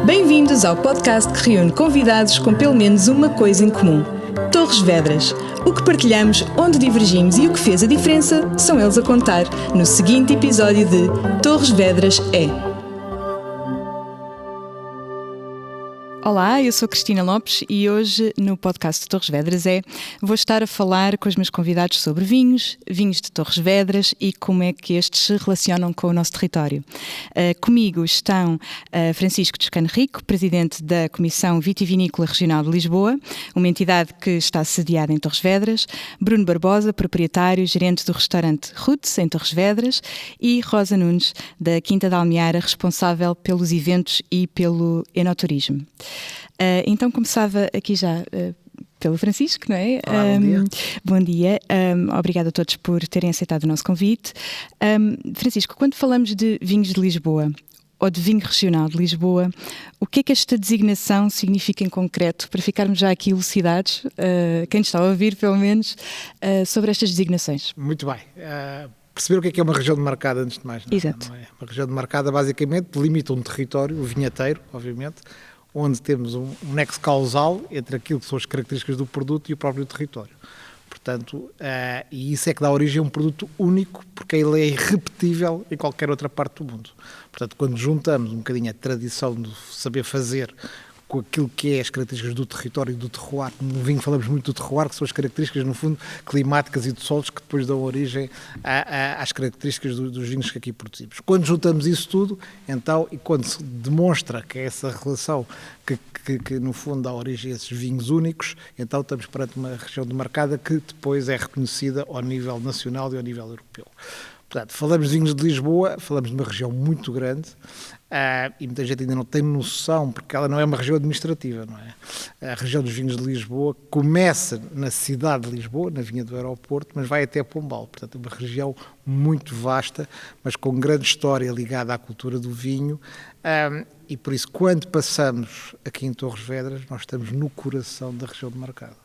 Bem-vindos ao podcast que reúne convidados com pelo menos uma coisa em comum. Torres Vedras. O que partilhamos, onde divergimos e o que fez a diferença são eles a contar no seguinte episódio de Torres Vedras é. Olá, eu sou Cristina Lopes e hoje no podcast de Torres Vedras vou estar a falar com os meus convidados sobre vinhos de Torres Vedras e como é que estes se relacionam com o nosso território. Comigo estão Francisco Toscano Rico, presidente da Comissão Vitivinícola Regional de Lisboa, uma entidade que está sediada em Torres Vedras, Bruno Barbosa, proprietário, gerente do restaurante Roots, em Torres Vedras, e Rosa Nunes, da Quinta da Almeara, responsável pelos eventos e pelo enoturismo. Então começava aqui já pelo Francisco, não é? Olá, bom dia. Bom dia. Obrigada a todos por terem aceitado o nosso convite. Francisco, quando falamos de vinhos de Lisboa ou de vinho regional de Lisboa, o que é que esta designação significa em concreto, para ficarmos já aqui elucidados, quem está a ouvir pelo menos, sobre estas designações? Muito bem. Perceber o que é uma região demarcada, antes de mais. Exato. Não é? Uma região demarcada, basicamente, delimita um território, o vinheteiro, obviamente, onde temos um nexo causal entre aquilo que são as características do produto e o próprio território. Portanto, e isso é que dá origem a um produto único, porque ele é irrepetível em qualquer outra parte do mundo. Portanto, quando juntamos um bocadinho a tradição do saber fazer com aquilo que é as características do território e do terroir. No vinho falamos muito do terroir, que são as características, no fundo, climáticas e de solos que depois dão origem às características dos vinhos que aqui produzimos. Quando juntamos isso tudo, então, e quando se demonstra que é essa relação que no fundo dá origem a esses vinhos únicos, então estamos perante uma região demarcada que depois é reconhecida ao nível nacional e ao nível europeu. Portanto, falamos de vinhos de Lisboa, falamos de uma região muito grande, e muita gente ainda não tem noção, porque ela não é uma região administrativa, não é? A região dos vinhos de Lisboa começa na cidade de Lisboa, na vinha do aeroporto, mas vai até Pombal. Portanto, é uma região muito vasta, mas com grande história ligada à cultura do vinho, e por isso, quando passamos aqui em Torres Vedras, nós estamos no coração da região demarcada.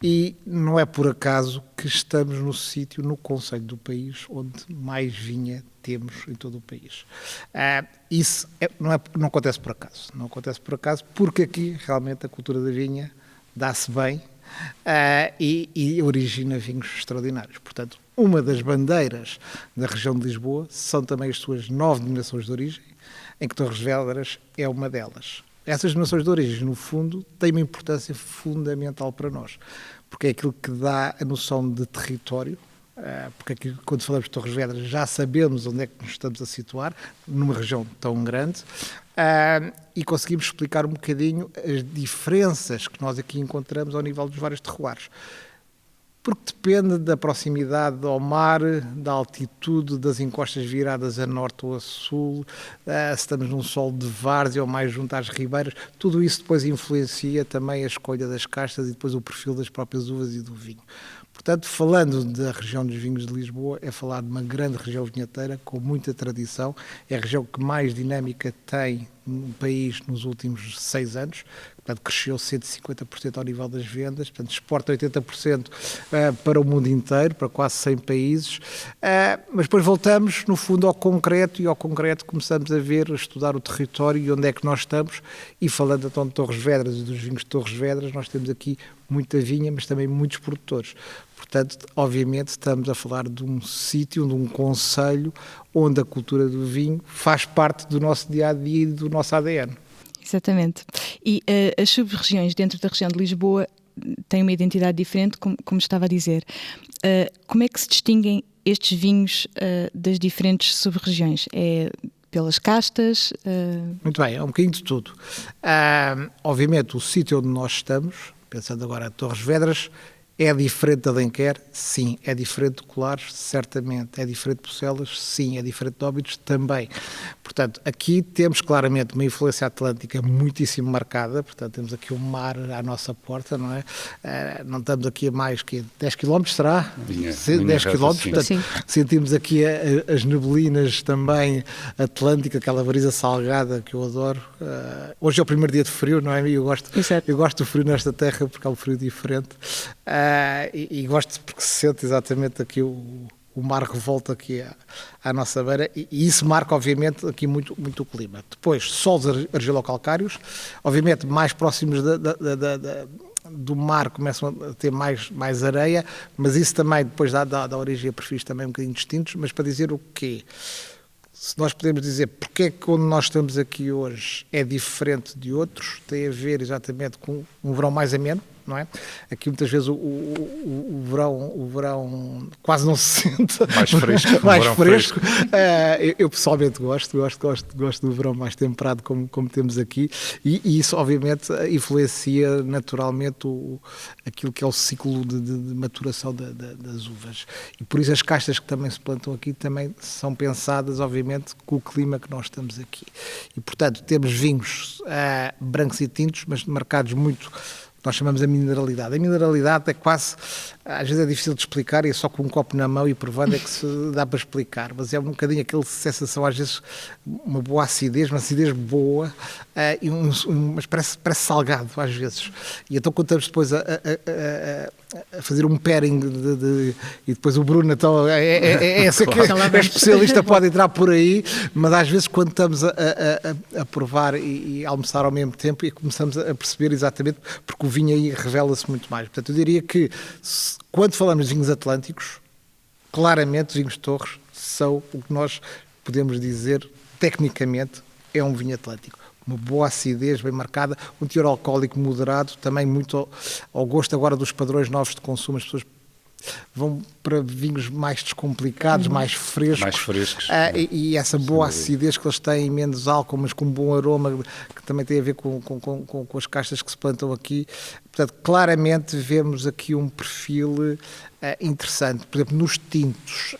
E não é por acaso que estamos no sítio, no concelho do país, onde mais vinha temos em todo o país. Isso não acontece por acaso. Não acontece por acaso porque aqui realmente a cultura da vinha dá-se bem e origina vinhos extraordinários. Portanto, uma das bandeiras da região de Lisboa são também as suas 9 denominações de origem, em que Torres Vedras é uma delas. Essas denominações de origem, no fundo, têm uma importância fundamental para nós, porque é aquilo que dá a noção de território, porque aqui, quando falamos de Torres Vedras, já sabemos onde é que nos estamos a situar, numa região tão grande, e conseguimos explicar um bocadinho as diferenças que nós aqui encontramos ao nível dos vários terroirs. Porque depende da proximidade ao mar, da altitude, das encostas viradas a norte ou a sul, se estamos num solo de várzea ou mais junto às ribeiras, tudo isso depois influencia também a escolha das castas e depois o perfil das próprias uvas e do vinho. Portanto, falando da região dos vinhos de Lisboa, é falar de uma grande região vinheteira com muita tradição, é a região que mais dinâmica tem no país nos últimos 6 anos, portanto cresceu 150% ao nível das vendas, portanto exporta 80% para o mundo inteiro, para quase 100 países, mas depois voltamos no fundo ao concreto e ao concreto começamos a estudar o território e onde é que nós estamos, e falando então de Torres Vedras e dos vinhos de Torres Vedras, nós temos aqui muita vinha, mas também muitos produtores. Portanto, obviamente estamos a falar de um sítio, de um concelho, onde a cultura do vinho faz parte do nosso dia-a-dia e do nosso ADN. Exatamente. E as sub-regiões dentro da região de Lisboa têm uma identidade diferente, como estava a dizer. Como é que se distinguem estes vinhos das diferentes sub-regiões? É pelas castas? Muito bem, é um bocadinho de tudo. Obviamente, o sítio onde nós estamos, pensando agora em Torres Vedras, é diferente de Alenquer? Sim. É diferente de Colares? Certamente. É diferente de Bucelas? Sim. É diferente de Óbidos? Também. Portanto, aqui temos claramente uma influência atlântica muitíssimo marcada, portanto temos aqui o mar à nossa porta, não é? Não estamos aqui a mais que 10 km, será? 10 km, portanto sim. Sentimos aqui as neblinas também atlânticas, aquela brisa salgada que eu adoro. Hoje é o primeiro dia de frio, não é? Eu gosto do frio nesta terra porque é um frio diferente. E gosto porque se sente exatamente aqui o o mar revolta aqui à nossa beira e isso marca, obviamente, aqui muito o clima. Depois, solos argilocalcários, obviamente mais próximos do mar começam a ter mais areia, mas isso também depois dá origem a perfis também um bocadinho distintos, mas para dizer o quê? Se nós podemos dizer porque é que onde nós estamos aqui hoje é diferente de outros, tem a ver exatamente com um verão mais ameno, não é? Aqui muitas vezes o verão quase não se sente mais fresco. mais fresco. Eu pessoalmente gosto do verão mais temperado como temos aqui e isso obviamente influencia naturalmente aquilo que é o ciclo de maturação das uvas. E por isso as castas que também se plantam aqui também são pensadas obviamente com o clima que nós estamos aqui. E portanto temos vinhos brancos e tintos, mas marcados muito. Nós chamamos a mineralidade. A mineralidade é quase, às vezes é difícil de explicar e é só com um copo na mão e provando é que se dá para explicar, mas é um bocadinho aquela sensação, às vezes, uma boa acidez, uma acidez boa, mas parece salgado, às vezes. E então quando estamos depois a fazer um pairing e depois o Bruno, então, essa que é especialista, pode entrar por aí, mas às vezes quando estamos a provar e a almoçar ao mesmo tempo e começamos a perceber exatamente, porque o vinho aí revela-se muito mais. Portanto, eu diria que quando falamos de vinhos atlânticos, claramente os vinhos de Torres são o que nós podemos dizer, tecnicamente, é um vinho atlântico. Uma boa acidez bem marcada, um teor alcoólico moderado, também muito ao gosto agora dos padrões novos de consumo. As pessoas vão para vinhos mais descomplicados, mais frescos. E essa boa acidez que eles têm, menos álcool, mas com um bom aroma, que também tem a ver com as castas que se plantam aqui. Portanto, claramente vemos aqui um perfil interessante. Por exemplo, nos tintos.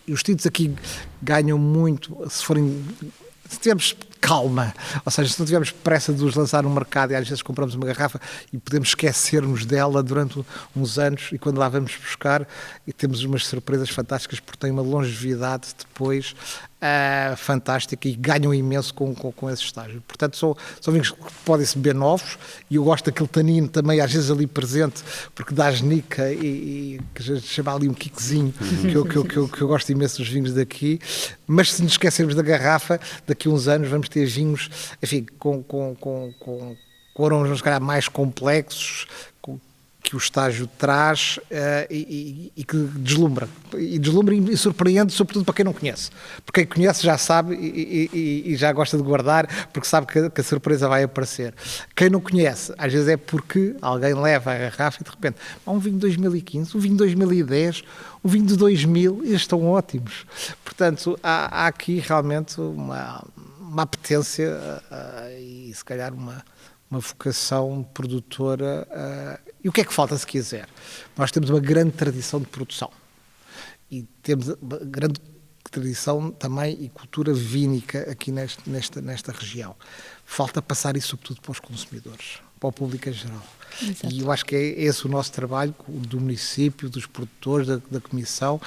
Os tintos aqui ganham muito, se tivermos calma, ou seja, se não tivermos pressa de os lançar no mercado e às vezes compramos uma garrafa e podemos esquecermos dela durante uns anos e quando lá vamos buscar e temos umas surpresas fantásticas porque têm uma longevidade depois fantástica e ganham imenso com esse estágio. Portanto, são vinhos que podem ser bem novos e eu gosto daquele tanino também às vezes ali presente porque dá genica e que a gente chama ali um kickzinho que eu gosto imenso dos vinhos daqui, mas se nos esquecermos da garrafa, daqui a uns anos vamos ter vinhos, enfim, com aromas, se calhar, mais complexos, que o estágio traz e que deslumbra. E surpreende, sobretudo para quem não conhece. Porque quem conhece já sabe e já gosta de guardar, porque sabe que a surpresa vai aparecer. Quem não conhece, às vezes é porque alguém leva a garrafa e de repente há um vinho de 2015, um vinho de 2010, um vinho de 2000 e eles estão ótimos. Portanto, há aqui realmente uma apetência e se calhar uma vocação produtora. E o que é que falta se quiser? Nós temos uma grande tradição de produção e temos uma grande tradição também e cultura vínica aqui nesta região. Falta passar isso sobretudo para os consumidores, para o público em geral. Exato. E eu acho que é esse o nosso trabalho, do município, dos produtores, da comissão,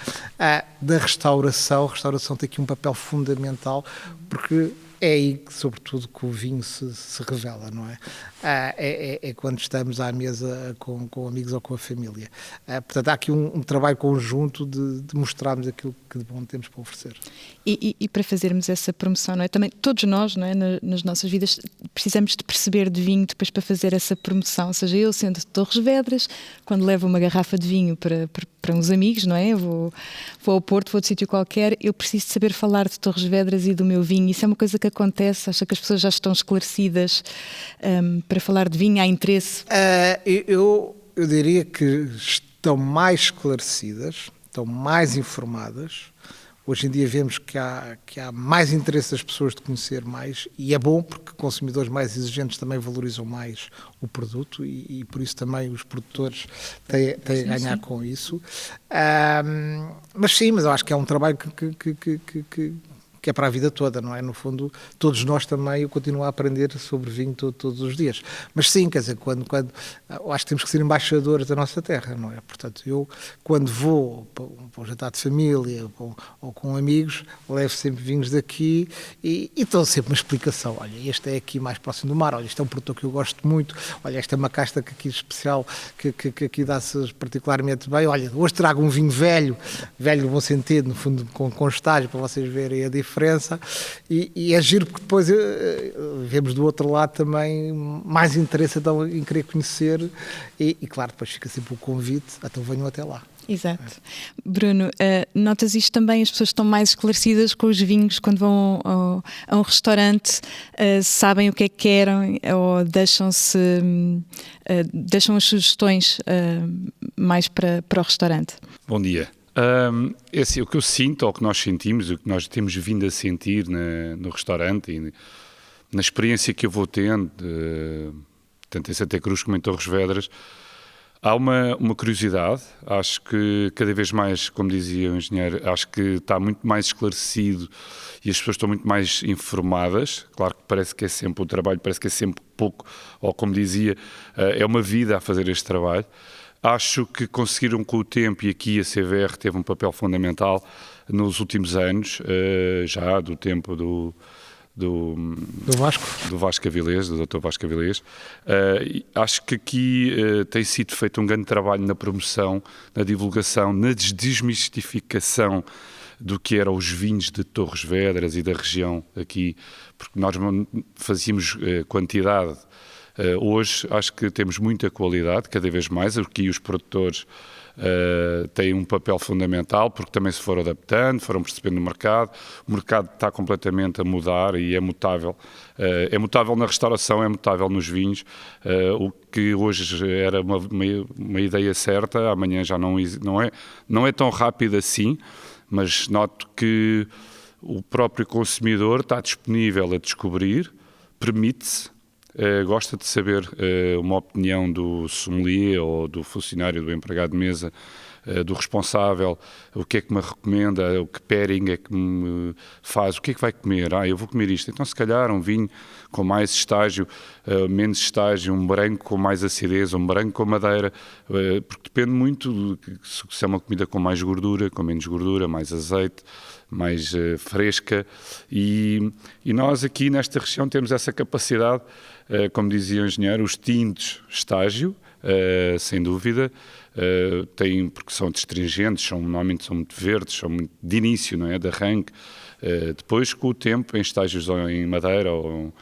da restauração. A restauração tem aqui um papel fundamental, porque é aí, sobretudo, que o vinho se revela, não é? É quando estamos à mesa com amigos ou com a família. Portanto, há aqui um trabalho conjunto de mostrarmos aquilo que de bom temos para oferecer. E para fazermos essa promoção, não é? Também todos nós, não é? Nas nossas vidas, precisamos de perceber de vinho depois para fazer essa promoção. Ou seja, eu sendo de Torres Vedras, quando levo uma garrafa de vinho para uns amigos, não é? Vou ao Porto, vou de sítio qualquer, eu preciso de saber falar de Torres Vedras e do meu vinho. Isso é uma coisa que acontece, acho que as pessoas já estão esclarecidas para falar de vinho, há interesse? Eu diria que estão mais esclarecidas, estão mais informadas. Hoje em dia vemos que há mais interesse das pessoas de conhecer mais e é bom porque consumidores mais exigentes também valorizam mais o produto e por isso também os produtores têm a ganhar com isso. Mas eu acho que é um trabalho que que é para a vida toda, não é? No fundo, todos nós também, eu continuo a aprender sobre vinho todos os dias. Mas sim, quer dizer, quando eu acho que temos que ser embaixadores da nossa terra, não é? Portanto, eu, quando vou para um jantar de família ou com amigos, levo sempre vinhos daqui e dou sempre uma explicação. Olha, este é aqui mais próximo do mar, olha, este é um produtor que eu gosto muito, olha, esta é uma casta que aqui especial, que aqui dá-se particularmente bem. Olha, hoje trago um vinho velho no bom sentido, no fundo, com estágio, para vocês verem a diferença. E é giro porque depois vemos do outro lado também mais interesse então, em querer conhecer e claro, depois fica sempre o convite, então venham até lá. Exato. Bruno, notas isto também, as pessoas estão mais esclarecidas com os vinhos quando vão a um restaurante, sabem o que é que querem ou deixam as sugestões mais para o restaurante? Bom dia. O que eu sinto, ou o que nós sentimos, o que nós temos vindo a sentir no restaurante e na experiência que eu vou tendo, tanto em Santa Cruz como em Torres Vedras, há uma curiosidade. Acho que cada vez mais, como dizia o engenheiro, acho que está muito mais esclarecido e as pessoas estão muito mais informadas. Claro que parece que é sempre o trabalho, parece que é sempre pouco, ou como dizia, é uma vida a fazer este trabalho. Acho que conseguiram com o tempo, e aqui a CVR teve um papel fundamental nos últimos anos, já do tempo do Vasco Avilés, do Dr. Vasco Avilés. Acho que aqui tem sido feito um grande trabalho na promoção, na divulgação, na desmistificação do que eram os vinhos de Torres Vedras e da região aqui, porque nós fazíamos quantidade. Hoje acho que temos muita qualidade, cada vez mais, aqui os produtores têm um papel fundamental, porque também se foram adaptando, foram percebendo o mercado está completamente a mudar e é mutável na restauração, é mutável nos vinhos, o que hoje era uma ideia certa, amanhã já não é tão rápido assim, mas noto que o próprio consumidor está disponível a descobrir, permite-se, gosta de saber uma opinião do sommelier ou do funcionário, do empregado de mesa, do responsável, o que é que me recomenda, o que pairing é que me faz, o que é que vai comer, eu vou comer isto, então se calhar um vinho com mais estágio, menos estágio, um branco com mais acidez, um branco com madeira, porque depende muito se é uma comida com mais gordura, com menos gordura, mais azeite, mais fresca, e nós aqui nesta região temos essa capacidade, como dizia o engenheiro, os tintos estágio, sem dúvida, porque são astringentes, normalmente são muito verdes, são muito de início, não é? De arranque. Depois, com o tempo, em estágios ou em madeira ou em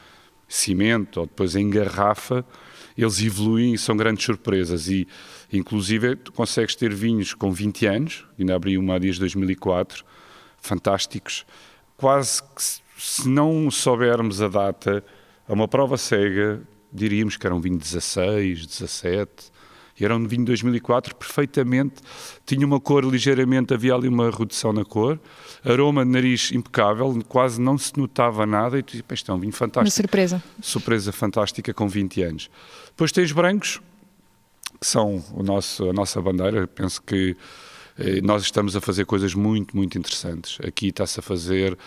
cimento, ou depois em garrafa, eles evoluem e são grandes surpresas. E, inclusive, tu consegues ter vinhos com 20 anos, ainda abri uma há dias de 2004, fantásticos, quase que se não soubermos a data, a uma prova cega, diríamos que era um vinho de 16, 17, e era um vinho de 2004, perfeitamente, tinha uma cor ligeiramente, havia ali uma redução na cor, aroma de nariz impecável, quase não se notava nada, e tu dizes, isto é um vinho fantástico. Uma surpresa. Surpresa fantástica com 20 anos. Depois tens brancos, que são a nossa bandeira, penso que nós estamos a fazer coisas muito, muito interessantes. Aqui está-se a fazer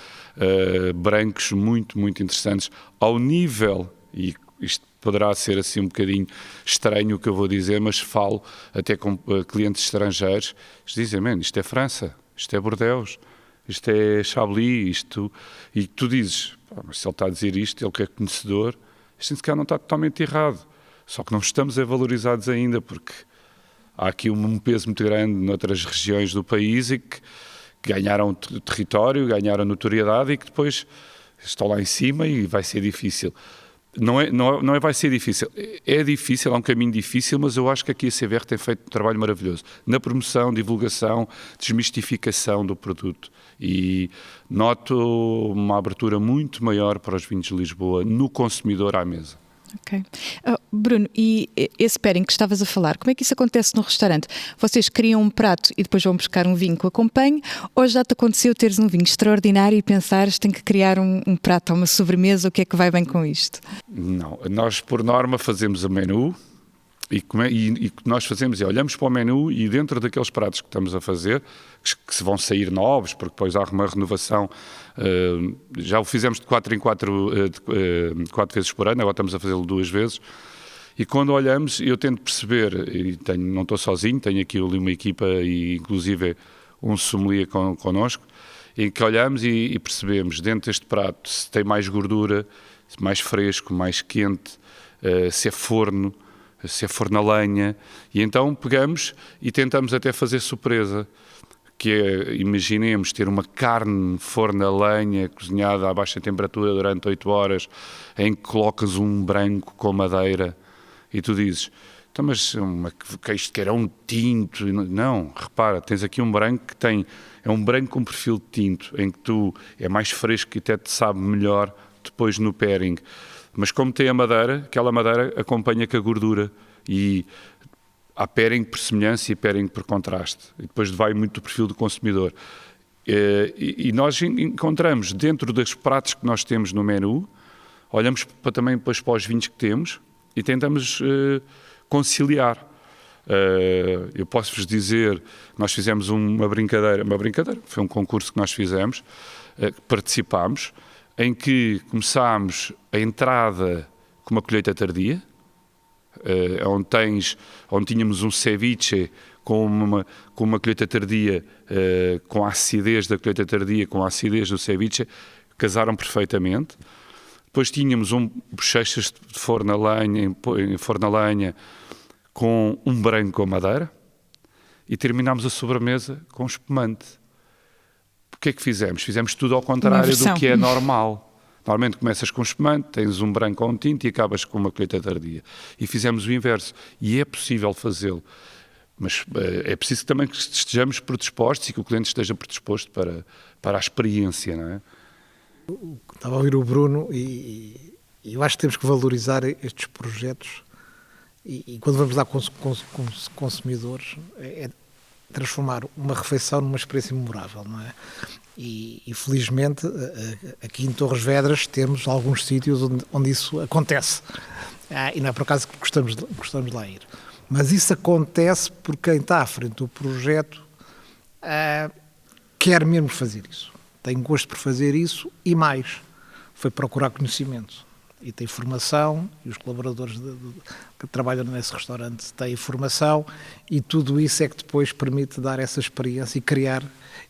brancos muito, muito interessantes, ao nível, e isto poderá ser assim um bocadinho estranho o que eu vou dizer, mas falo até com clientes estrangeiros, eles dizem, isto é França, isto é Bordeaux, isto é Chablis, e tu dizes, mas se ele está a dizer isto, ele que é conhecedor, isto se calhar não está totalmente errado, só que não estamos valorizados ainda, porque há aqui um peso muito grande noutras regiões do país e que ganharam território, ganharam notoriedade e que depois estão lá em cima e vai ser difícil. Não é vai ser difícil, é difícil, é um caminho difícil, mas eu acho que aqui a CVR tem feito um trabalho maravilhoso na promoção, divulgação, desmistificação do produto, e noto uma abertura muito maior para os vinhos de Lisboa no consumidor à mesa. Ok. Bruno, e esse pairing que estavas a falar, como é que isso acontece no restaurante? Vocês criam um prato e depois vão buscar um vinho que o acompanhe, ou já te aconteceu teres um vinho extraordinário e pensares, tenho que criar um prato ou uma sobremesa, o que é que vai bem com isto? Não, nós por norma fazemos o menu E que nós fazemos olhamos para o menu e dentro daqueles pratos que estamos a fazer, que se vão sair novos, porque depois há uma renovação, já o fizemos de 4 em 4 vezes por ano, agora estamos a fazê-lo 2 vezes, e quando olhamos eu tento perceber, e não estou sozinho, tenho aqui ali uma equipa e inclusive um sommelier connosco, em que olhamos e percebemos dentro deste prato se tem mais gordura, mais fresco, mais quente, se é forno a lenha, e então pegamos e tentamos até fazer surpresa, que é, imaginemos, ter uma carne forno a lenha, cozinhada a baixa temperatura durante 8 horas, em que colocas um branco com madeira, e tu dizes, então, mas isto que era um tinto, não, repara, tens aqui um branco que é um branco com perfil de tinto, em que é mais fresco e até te sabe melhor depois no pairing. Mas como tem a madeira, aquela madeira acompanha com a gordura e há pairing por semelhança e pairing por contraste. E depois vai muito do perfil do consumidor. E nós encontramos dentro dos pratos que nós temos no menu, olhamos também depois para os vinhos que temos e tentamos conciliar. Eu posso-vos dizer, nós fizemos uma brincadeira, foi um concurso que nós fizemos, participámos, em que começámos a entrada com uma colheita tardia, onde tínhamos um ceviche com uma colheita tardia, com a acidez da colheita tardia, com a acidez do ceviche, casaram perfeitamente. Depois tínhamos bochechas de forno a lenha, em forno a lenha, com um branco com madeira, e terminámos a sobremesa com espumante. O que é que fizemos? Fizemos tudo ao contrário do que é normal. Normalmente começas com espumante, tens um branco ou um tinto e acabas com uma colheita tardia. E fizemos o inverso. E é possível fazê-lo. Mas é preciso também que estejamos predispostos e que o cliente esteja predisposto para a experiência, não é? Estava a ouvir o Bruno e eu acho que temos que valorizar estes projetos e quando vamos lá com consumidores é transformar uma refeição numa experiência memorável, não é? E felizmente aqui em Torres Vedras temos alguns sítios onde isso acontece. E não é por acaso que gostamos de lá ir. Mas isso acontece porque quem está à frente do projeto quer mesmo fazer isso. Tem gosto por fazer isso e mais. Foi procurar conhecimento. E tem formação, e os colaboradores que trabalham nesse restaurante têm formação, e tudo isso é que depois permite dar essa experiência e criar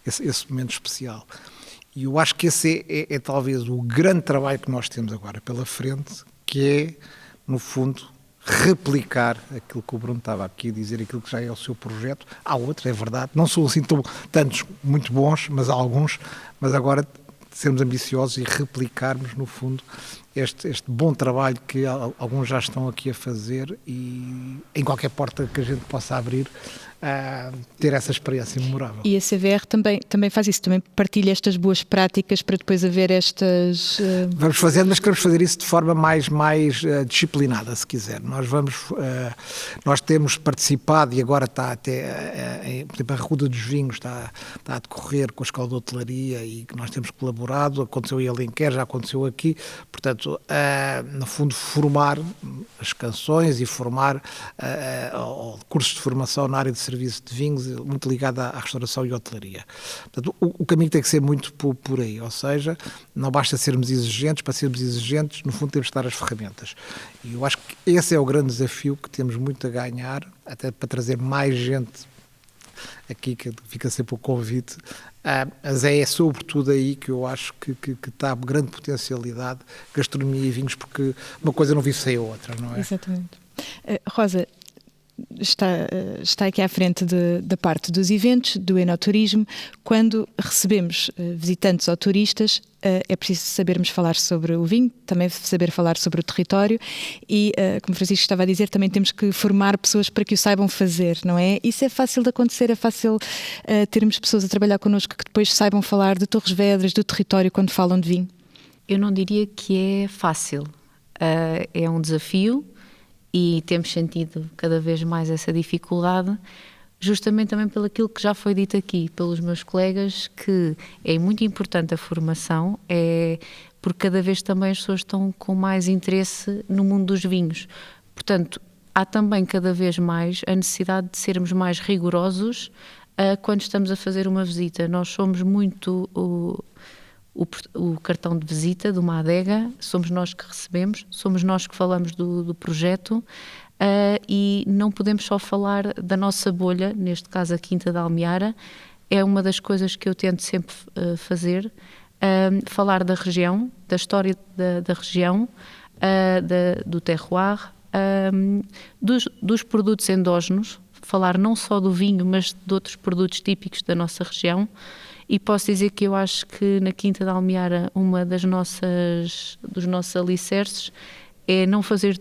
esse momento especial. E eu acho que esse é talvez o grande trabalho que nós temos agora pela frente, que é, no fundo, replicar aquilo que o Bruno estava aqui a dizer, aquilo que já é o seu projeto. Há outros, é verdade, não são assim tantos muito bons, mas há alguns, mas agora sermos ambiciosos e replicarmos, no fundo, este bom trabalho que alguns já estão aqui a fazer e em qualquer porta que a gente possa abrir, ter essa experiência memorável. E a CVR também faz isso, também partilha estas boas práticas para depois haver estas... Vamos fazendo, mas queremos fazer isso de forma mais disciplinada, se quiser. Nós temos participado e agora está até, por exemplo, a Ruda dos Vinhos está a decorrer com a Escola de Hotelaria e que nós temos colaborado, aconteceu em Alenquer, já aconteceu aqui, portanto, no fundo, formar as canções e formar cursos de formação na área de serviço de vinhos, muito ligado à restauração e hotelaria. Portanto, o caminho tem que ser muito por aí, ou seja, não basta sermos exigentes, para sermos exigentes, no fundo temos que dar as ferramentas. E eu acho que esse é o grande desafio que temos muito a ganhar, até para trazer mais gente aqui, que fica sempre o convite, mas é sobretudo aí que eu acho que está a grande potencialidade, gastronomia e vinhos, porque uma coisa não vive sem a outra, não é? Exatamente. Rosa, está aqui à frente da parte dos eventos, do enoturismo. Quando recebemos visitantes ou turistas, é preciso sabermos falar sobre o vinho, também saber falar sobre o território e, como Francisco estava a dizer, também temos que formar pessoas para que o saibam fazer, não é? Isso é fácil de acontecer, é fácil termos pessoas a trabalhar connosco que depois saibam falar de Torres Vedras, do território, quando falam de vinho? Eu não diria que é fácil. É um desafio. E temos sentido cada vez mais essa dificuldade, justamente também pelo aquilo que já foi dito aqui pelos meus colegas, que é muito importante a formação, porque cada vez também as pessoas estão com mais interesse no mundo dos vinhos. Portanto, há também cada vez mais a necessidade de sermos mais rigorosos quando estamos a fazer uma visita. Nós somos muito o cartão de visita de uma adega, somos nós que recebemos, somos nós que falamos do projeto, e não podemos só falar da nossa bolha, neste caso a Quinta da Almeara. É uma das coisas que eu tento sempre fazer, falar da região, da história da região, do terroir, dos produtos endógenos, falar não só do vinho, mas de outros produtos típicos da nossa região. E posso dizer que eu acho que na Quinta da Almeara uma dos nossos alicerces é não fazer,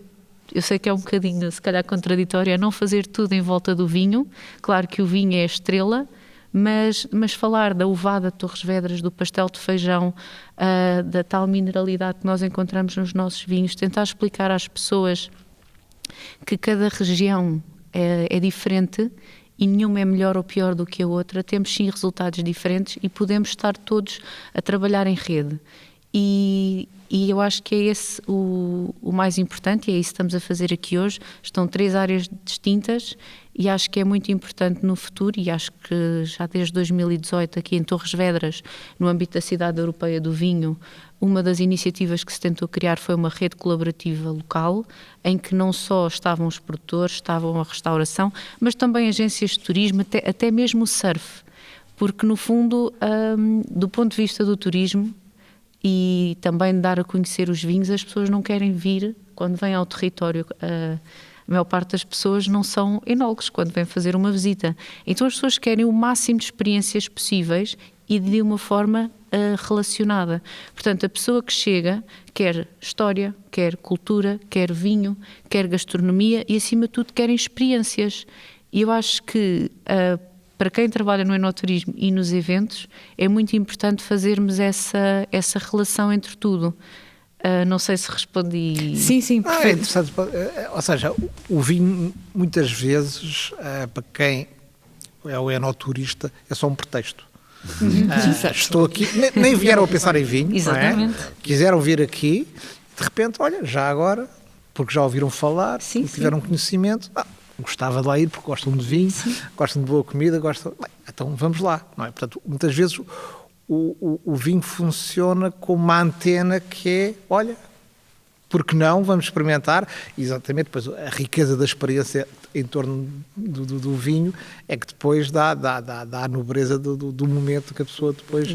eu sei que é um bocadinho se calhar contraditório, é não fazer tudo em volta do vinho. Claro que o vinho é a estrela, mas falar da ovada de Torres Vedras, do pastel de feijão, da tal mineralidade que nós encontramos nos nossos vinhos, tentar explicar às pessoas que cada região é diferente e nenhuma é melhor ou pior do que a outra. Temos sim resultados diferentes e podemos estar todos a trabalhar em rede. E eu acho que é esse o mais importante, e é isso que estamos a fazer aqui hoje. Estão 3 áreas distintas e acho que é muito importante no futuro, e acho que já desde 2018 aqui em Torres Vedras, no âmbito da Cidade Europeia do Vinho, uma das iniciativas que se tentou criar foi uma rede colaborativa local, em que não só estavam os produtores, estavam a restauração, mas também agências de turismo, até mesmo o surf, porque no fundo, do ponto de vista do turismo, e também de dar a conhecer os vinhos, as pessoas não querem vir quando vêm ao território. A maior parte das pessoas não são enólogos quando vêm fazer uma visita. Então as pessoas querem o máximo de experiências possíveis e de uma forma relacionada. Portanto, a pessoa que chega quer história, quer cultura, quer vinho, quer gastronomia e, acima de tudo, querem experiências. E eu acho que para quem trabalha no enoturismo e nos eventos, é muito importante fazermos essa relação entre tudo. Não sei se respondi... Sim, perfeito. É interessante. Ou seja, o vinho, muitas vezes, para quem é o enoturista, é só um pretexto. Estou aqui, nem vieram a pensar em vinho, exatamente. Não é? Quiseram vir aqui, de repente, olha, já agora, porque já ouviram falar, sim, tiveram conhecimento... gostava de lá ir porque gostam de vinho, gostam de boa comida, gostam... Bem, então vamos lá, não é? Portanto, muitas vezes o vinho funciona como uma antena que é, olha, porque não, vamos experimentar. Exatamente, depois a riqueza da experiência em torno do vinho é que depois dá a nobreza do momento que a pessoa depois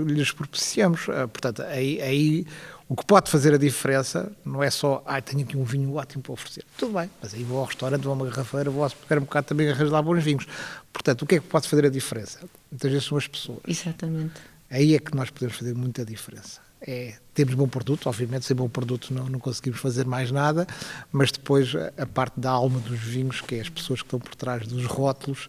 lhes propiciamos. Portanto, aí o que pode fazer a diferença não é só, tenho aqui um vinho ótimo para oferecer. Tudo bem, mas aí vou ao restaurante, vou a uma garrafeira, vou ao supermercado também arranjar lá bons vinhos. Portanto, o que é que pode fazer a diferença? Muitas vezes são as pessoas. Exatamente. Aí é que nós podemos fazer muita diferença. Temos bom produto, obviamente, sem bom produto não conseguimos fazer mais nada, mas depois a parte da alma dos vinhos, que é as pessoas que estão por trás dos rótulos,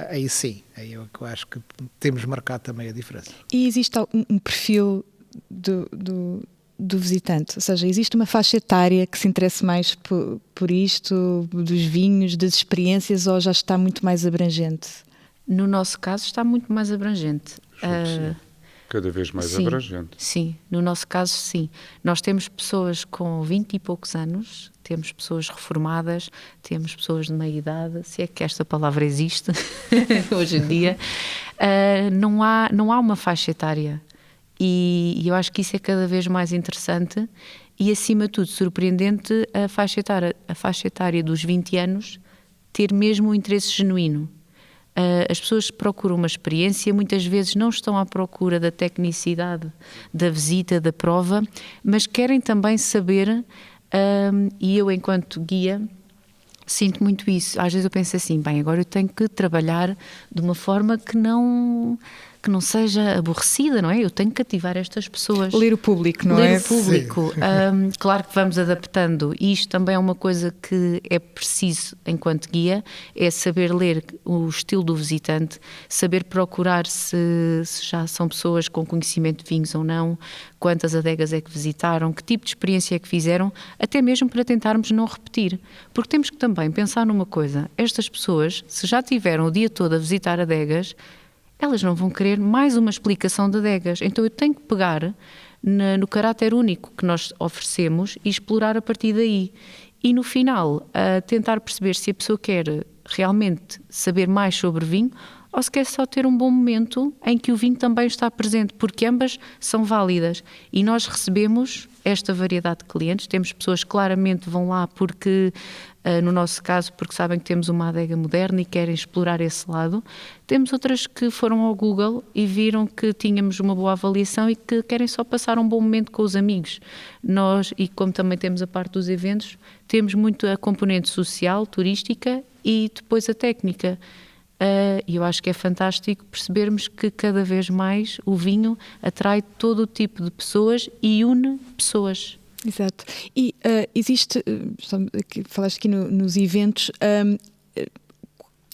aí sim, aí eu acho que temos marcado também a diferença. E existe um perfil do visitante? Ou seja, existe uma faixa etária que se interesse mais por isto, dos vinhos, das experiências, ou já está muito mais abrangente? No nosso caso está muito mais abrangente. Cada vez mais sim, abrangente. Sim, no nosso caso sim. Nós temos pessoas com 20 e poucos anos, temos pessoas reformadas, temos pessoas de meia idade, se é que esta palavra existe hoje em dia. Não há uma faixa etária. E eu acho que isso é cada vez mais interessante e, acima de tudo, surpreendente a faixa etária dos 20 anos ter mesmo um interesse genuíno. As pessoas procuram uma experiência, muitas vezes não estão à procura da tecnicidade da visita, da prova, mas querem também saber, e eu, enquanto guia, sinto muito isso. Às vezes eu penso assim, agora eu tenho que trabalhar de uma forma que não seja aborrecida, não é? Eu tenho que cativar estas pessoas. Ler o público, não é? Ler o público. Claro que vamos adaptando. E isto também é uma coisa que é preciso, enquanto guia, é saber ler o estilo do visitante, saber procurar se já são pessoas com conhecimento de vinhos ou não, quantas adegas é que visitaram, que tipo de experiência é que fizeram, até mesmo para tentarmos não repetir. Porque temos que também pensar numa coisa, estas pessoas, se já tiveram o dia todo a visitar adegas, elas não vão querer mais uma explicação de adegas. Então eu tenho que pegar no caráter único que nós oferecemos e explorar a partir daí. E no final, tentar perceber se a pessoa quer realmente saber mais sobre vinho ou se quer só ter um bom momento em que o vinho também está presente, porque ambas são válidas. E nós recebemos esta variedade de clientes, temos pessoas que claramente vão lá porque, no nosso caso, porque sabem que temos uma adega moderna e querem explorar esse lado. Temos outras que foram ao Google e viram que tínhamos uma boa avaliação e que querem só passar um bom momento com os amigos. Nós, e como também temos a parte dos eventos, temos muito a componente social, turística e depois a técnica. E eu acho que é fantástico percebermos que cada vez mais o vinho atrai todo o tipo de pessoas e une pessoas. Exato. E existe, falaste aqui nos eventos,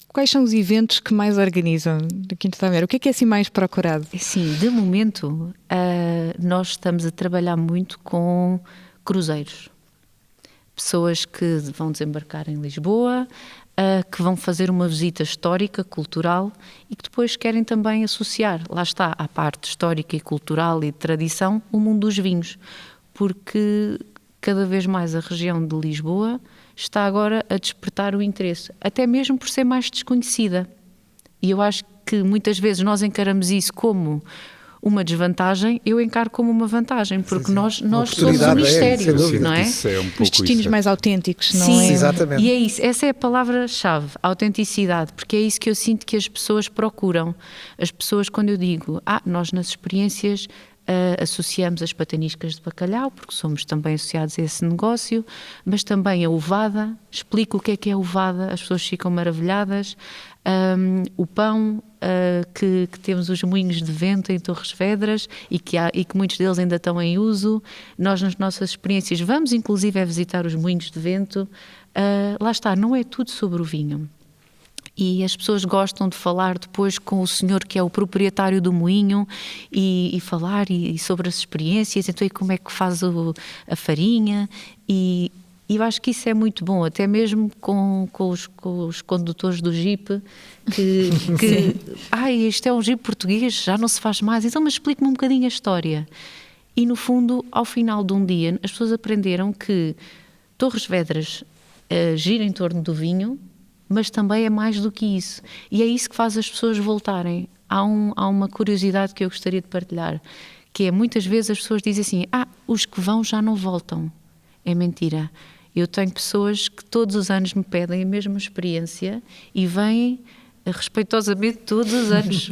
quais são os eventos que mais organizam do Quinto da Amera? O que é assim mais procurado? Sim, de momento nós estamos a trabalhar muito com cruzeiros. Pessoas que vão desembarcar em Lisboa, que vão fazer uma visita histórica, cultural e que depois querem também associar, lá está, à parte histórica e cultural e de tradição, o mundo dos vinhos, porque cada vez mais a região de Lisboa está agora a despertar o interesse, até mesmo por ser mais desconhecida. E eu acho que muitas vezes nós encaramos isso como uma desvantagem, eu encaro como uma vantagem, porque nós somos um mistério, não é? Os destinos mais autênticos, não Sim, é? Exatamente. E é isso, essa é a palavra-chave, a autenticidade, porque é isso que eu sinto que as pessoas procuram. As pessoas, quando eu digo, nós nas experiências associamos as pataniscas de bacalhau, porque somos também associados a esse negócio, mas também a uvada, explico o que é a uvada, as pessoas ficam maravilhadas, o pão, que temos os moinhos de vento em Torres Vedras e que muitos deles ainda estão em uso. Nós nas nossas experiências vamos inclusive a visitar os moinhos de vento. Lá está, não é tudo sobre o vinho. E as pessoas gostam de falar depois com o senhor que é o proprietário do moinho e falar e sobre as experiências, então e como é que faz a farinha e eu acho que isso é muito bom, até mesmo com os condutores do Jeep que isto é um Jeep português, já não se faz mais, então mas explique-me um bocadinho a história. E no fundo, ao final de um dia, as pessoas aprenderam que Torres Vedras gira em torno do vinho, mas também é mais do que isso. E é isso que faz as pessoas voltarem. Há uma curiosidade que eu gostaria de partilhar, que é muitas vezes as pessoas dizem assim, os que vão já não voltam. É mentira. Eu tenho pessoas que todos os anos me pedem a mesma experiência e vêm respeitosamente todos os anos.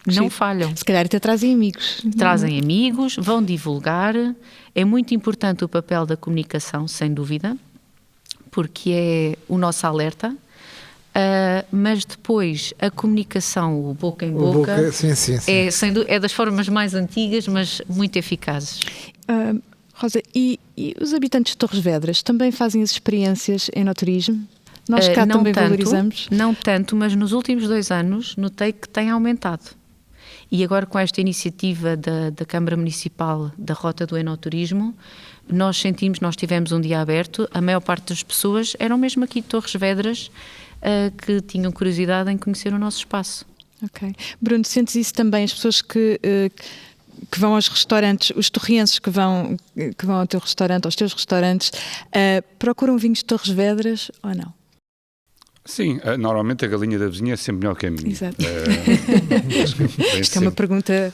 Não falham. Se calhar até trazem amigos. Trazem amigos, vão divulgar. É muito importante o papel da comunicação, sem dúvida, porque é o nosso alerta. Mas depois a comunicação, o boca em boca, sim. É das formas mais antigas, mas muito eficazes. Rosa, e os habitantes de Torres Vedras também fazem as experiências enoturismo? Nós cá também valorizamos? Não tanto, mas nos últimos 2 anos notei que tem aumentado. E agora com esta iniciativa da Câmara Municipal da Rota do Enoturismo, nós tivemos um dia aberto, a maior parte das pessoas eram mesmo aqui de Torres Vedras, que tinham curiosidade em conhecer o nosso espaço. Ok. Bruno, sentes isso também, as pessoas que vão aos restaurantes, os torrienses que vão ao teu restaurante, aos teus restaurantes, procuram vinhos de Torres Vedras ou não? Sim, normalmente a galinha da vizinha é sempre melhor que a minha. Exato. Isto é uma pergunta...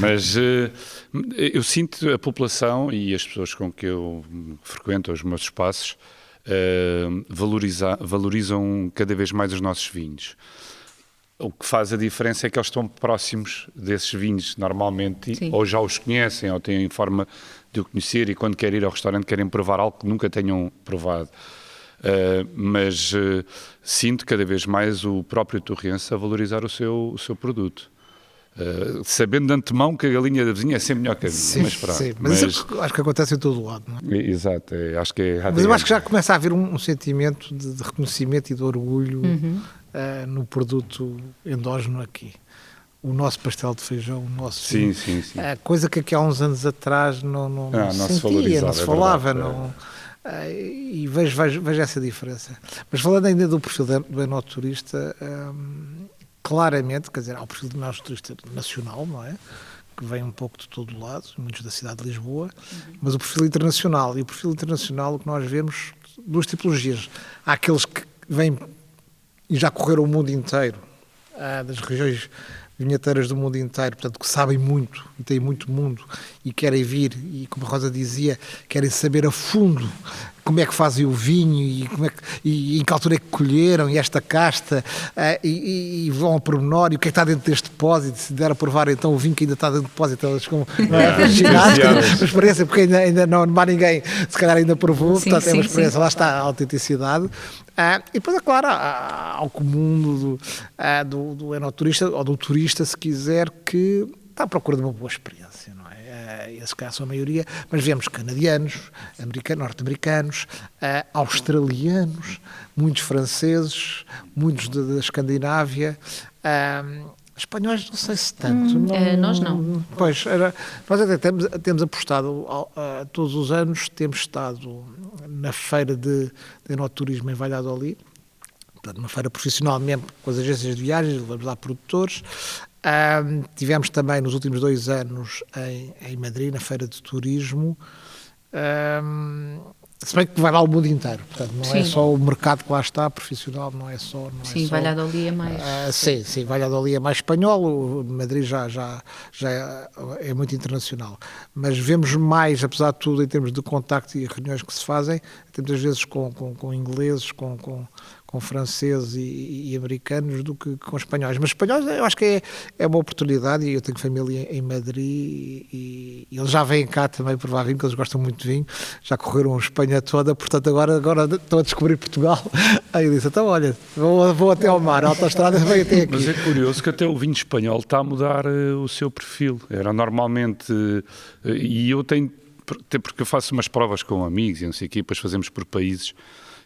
Mas eu sinto a população e as pessoas com que eu frequento os meus espaços valorizam cada vez mais os nossos vinhos. O que faz a diferença é que eles estão próximos desses vinhos normalmente. Sim. Ou já os conhecem ou têm forma de o conhecer e quando querem ir ao restaurante querem provar algo que nunca tenham provado. Mas sinto cada vez mais o próprio torrense a valorizar o seu produto. Sabendo de antemão que a galinha da vizinha é sempre melhor que a minha. Sim, mas isso acho que acontece em todo o lado, não é? Exato, acho que é. Mas eu acho que já começa a haver um sentimento de reconhecimento e de orgulho no produto endógeno aqui. O nosso pastel de feijão, o nosso... Sim. Coisa que aqui há uns anos atrás não se sentia, não se falava, não... E vejo essa diferença. Mas falando ainda do perfil do enoturista, claramente, quer dizer, há o perfil do enoturista nacional, não é? que vêm um pouco de todo o lado, muitos da cidade de Lisboa, mas o perfil internacional. E o perfil internacional, o que nós vemos, duas tipologias. Há aqueles que vêm e já correram o mundo inteiro, das regiões vinheteiras do mundo inteiro, portanto, que sabem muito e têm muito mundo e querem vir, e como a Rosa dizia, querem saber a fundo como é que fazem o vinho e em que altura é que colheram, e esta casta, e vão ao pormenor, e o que é que está dentro deste depósito, se der a provar então o vinho que ainda está dentro do depósito, elas ficam fascinadas, uma experiência, porque ainda não há ninguém, se calhar ainda provou, portanto é uma experiência, lá está a autenticidade. E depois, é claro, há o comum do enoturista, ou do turista, se quiser, que está à procura de uma boa experiência, não é? Esse caso, a maioria, mas vemos canadianos, norte-americanos, australianos, muitos franceses, muitos da Escandinávia, espanhóis não sei se tanto. Nós não. Pois, nós até temos apostado, todos os anos temos estado na feira de enoturismo em Valladolid, portanto, uma feira profissional mesmo, com as agências de viagens, levamos lá produtores. Tivemos também nos últimos 2 anos em Madrid, na feira de turismo, se bem que vai lá o mundo inteiro, portanto não é só o mercado que lá está, profissional, não é só... Valladolid é mais... Sim, Valladolid é mais espanhol, Madrid já é muito internacional, mas vemos mais, apesar de tudo, em termos de contacto e reuniões que se fazem, muitas vezes com ingleses, com franceses e americanos, do que com espanhóis. Mas espanhóis eu acho que é uma oportunidade, e eu tenho família em Madrid e eles já vêm cá também provar vinho, porque eles gostam muito de vinho, já correram a Espanha toda, portanto agora estão a descobrir Portugal. Aí eu disse, então olha, vou até ao mar, a autoestrada vem até aqui. Mas é curioso que até o vinho espanhol está a mudar o seu perfil. Era normalmente, e eu tenho, até porque eu faço umas provas com amigos e não sei o quê, depois fazemos por países.